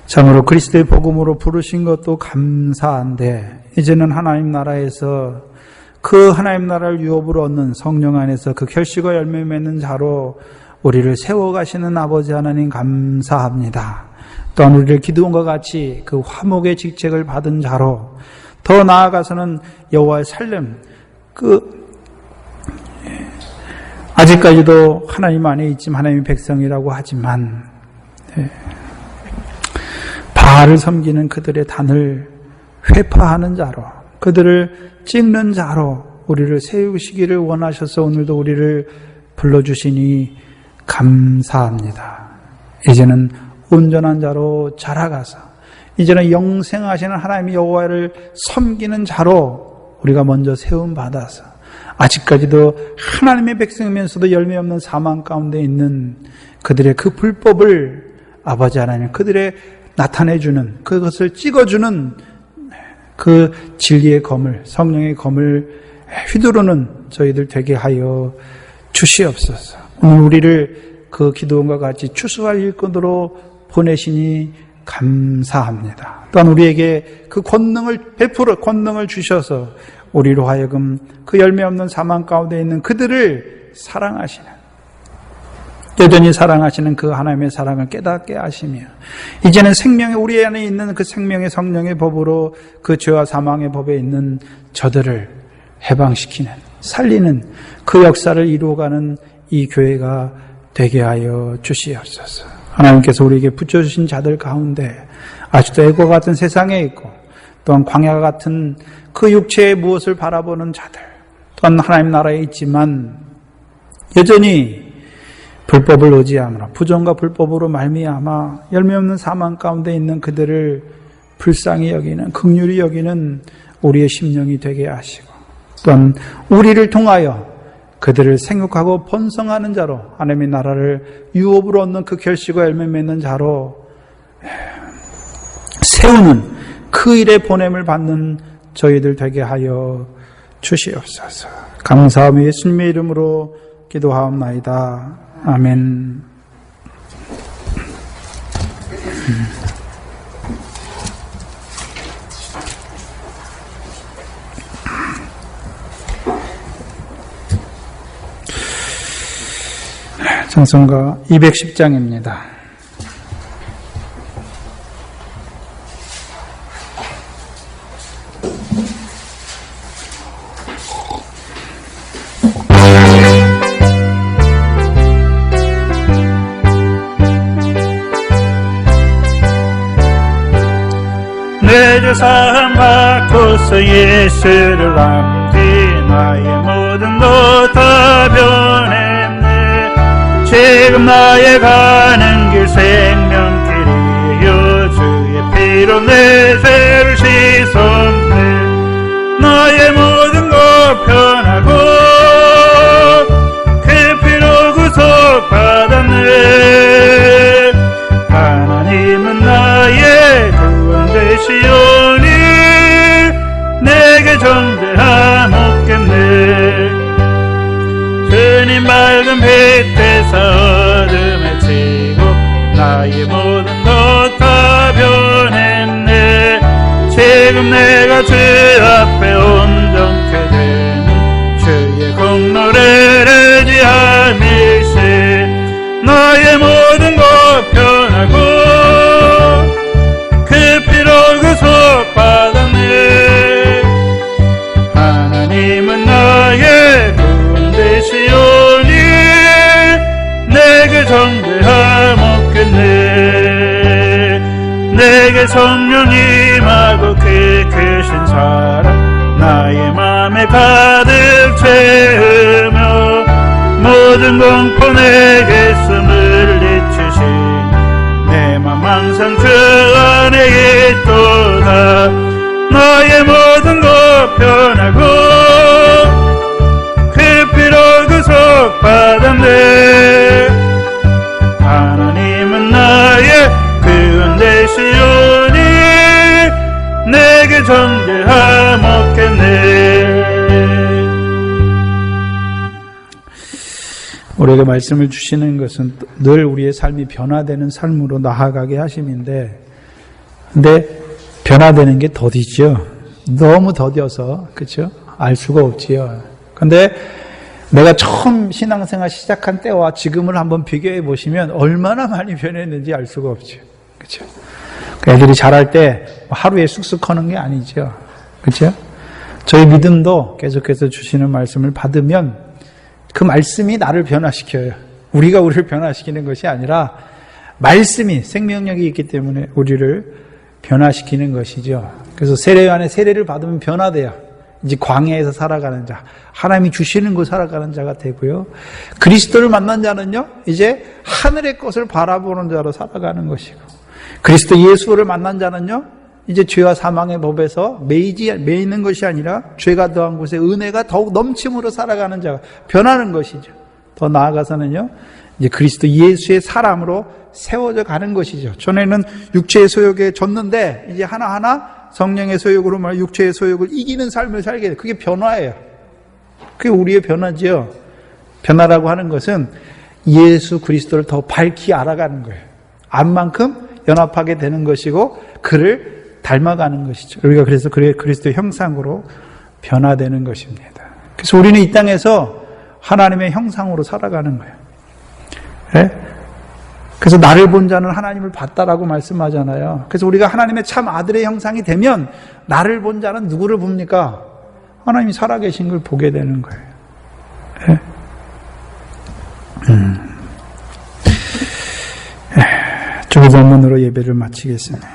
참으로 그리스도의 복음으로 부르신 것도 감사한데 이제는 하나님 나라에서 그 하나님 나라를 유업으로 얻는 성령 안에서 그 결실과 열매 맺는 자로 우리를 세워가시는 아버지 하나님 감사합니다. 또한 우리를 기드온과 같이 그 화목의 직책을 받은 자로 더 나아가서는 여호와의 살림, 아직까지도 하나님 안에 있지만 하나님의 백성이라고 하지만 바알을 섬기는 그들의 단을 회파하는 자로, 그들을 찍는 자로 우리를 세우시기를 원하셔서 오늘도 우리를 불러주시니 감사합니다. 이제는 온전한 자로 자라가서 이제는 영생하시는 하나님 여호와를 섬기는 자로 우리가 먼저 세움받아서 아직까지도 하나님의 백성이면서도 열매 없는 사망 가운데 있는 그들의 그 불법을 아버지 하나님, 그들의 나타내주는, 그것을 찍어주는 그 진리의 검을, 성령의 검을 휘두르는 저희들 되게 하여 주시옵소서. 오늘 우리를 그 기도원과 같이 추수할 일꾼으로 보내시니 감사합니다. 또한 우리에게 그 권능을 주셔서 우리로 하여금 그 열매 없는 사망 가운데 있는 그들을 사랑하시는, 여전히 사랑하시는 그 하나님의 사랑을 깨닫게 하시며 이제는 생명의, 우리 안에 있는 그 생명의 성령의 법으로 그 죄와 사망의 법에 있는 저들을 해방시키는, 살리는 그 역사를 이루어가는 이 교회가 되게 하여 주시옵소서. 하나님께서 우리에게 붙여주신 자들 가운데 아직도 애고 같은 세상에 있고 또한 광야 같은 그 육체의 무엇을 바라보는 자들, 또한 하나님 나라에 있지만 여전히 불법을 의지함으로, 부정과 불법으로 말미암아 열매 없는 사망 가운데 있는 그들을 불쌍히 여기는, 긍휼히 여기는 우리의 심령이 되게 하시고, 또한 우리를 통하여 그들을 생육하고 번성하는 자로, 하나님의 나라를 유업으로 얻는 그 결실과 열매 맺는 자로 세우는 그 일에 보냄을 받는 저희들 되게 하여 주시옵소서. 감사하며 예수님의 이름으로 기도하옵나이다. 아멘. 찬송가 210장입니다. 내 주 사함 받고서 예수를 남기 나의 모든 것 다 변했네. 지금 나의 가는 길 생명길이여 주의 피로 내 죄를 씻었네. 나의 모든 것 변하고 그 피로 구속받았네. 하나님은 나의 구원 되시오니 내게 정죄함 없겠네. 주님 맑은 빛 되사 어둠에 치고 나의 모든 것 다 변했네. 지금 내가 주 앞에 온전케 되는 주의 공로를 의지함일세. 나의 모든 것 변하고 그 피로 구속받았네. 하나님은 나의 구원 되시오니 내게 정죄함 없겠네. 내게 성령 임하고 그 크신 사랑 나의 맘에 가득 채우며 모든 공포 내게서 물리치시 내 맘 항상 주 안에 있도다. 나의 모든 것 변하고 그 피로 구속받았네. 하나님은 나의 구원 되시오니 내게 정죄함 없겠네. 우리에게 말씀을 주시는 것은 늘 우리의 삶이 변화되는 삶으로 나아가게 하심인데, 근데 변화되는 게 더디죠. 너무 더뎌서, 그렇죠? 알 수가 없지요. 근데 내가 처음 신앙생활 시작한 때와 지금을 한번 비교해 보시면 얼마나 많이 변했는지 알 수가 없죠. 그렇죠? 애들이 자랄 때 하루에 쑥쑥 커는 게 아니죠. 그렇죠? 저희 믿음도 계속해서 주시는 말씀을 받으면 그 말씀이 나를 변화시켜요. 우리가 우리를 변화시키는 것이 아니라 말씀이 생명력이 있기 때문에 우리를 변화시키는 것이죠. 그래서 세례 안에 세례를 받으면 변화돼요. 이제 광야에서 살아가는 자, 하나님이 주시는 거 살아가는 자가 되고요. 그리스도를 만난 자는요, 이제 하늘의 것을 바라보는 자로 살아가는 것이고, 그리스도 예수를 만난 자는요, 이제 죄와 사망의 법에서 매이는 것이 아니라 죄가 더한 곳에 은혜가 더욱 넘침으로 살아가는 자가 변하는 것이죠. 더 나아가서는요, 이제 그리스도 예수의 사람으로 세워져 가는 것이죠. 전에는 육체의 소욕에 졌는데 이제 하나하나 성령의 소욕으로 말 육체의 소욕을 이기는 삶을 살게 돼요. 그게 변화예요. 그게 우리의 변화지요. 변화라고 하는 것은 예수 그리스도를 더 밝히 알아가는 거예요. 암만큼 연합하게 되는 것이고 그를 닮아가는 것이죠. 우리가 그래서 그리스도의 형상으로 변화되는 것입니다. 그래서 우리는 이 땅에서 하나님의 형상으로 살아가는 거예요. 네? 그래서 나를 본 자는 하나님을 봤다라고 말씀하잖아요. 그래서 우리가 하나님의 참 아들의 형상이 되면 나를 본 자는 누구를 봅니까? 하나님이 살아계신 걸 보게 되는 거예요. 네? 주기 본문으로 예배를 마치겠습니다.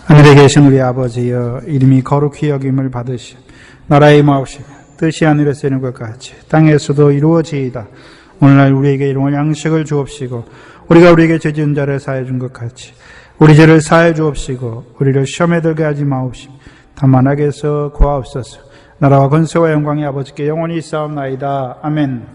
하늘에 계신 우리 아버지여, 이름이 거룩히 여김을 받으시오. 나라의 마옵시며 뜻이 하늘에서 이룬 것 같이 땅에서도 이루어지이다. 오늘날 우리에게 일용할 양식을 주옵시고 우리가 우리에게 죄 지은 자를 사해 준 것 같이 우리 죄를 사해 주옵시고 우리를 시험에 들게 하지 마옵시며 다만 악에서 구하옵소서. 나라와 권세와 영광이 아버지께 영원히 있사옵나이다. 아멘.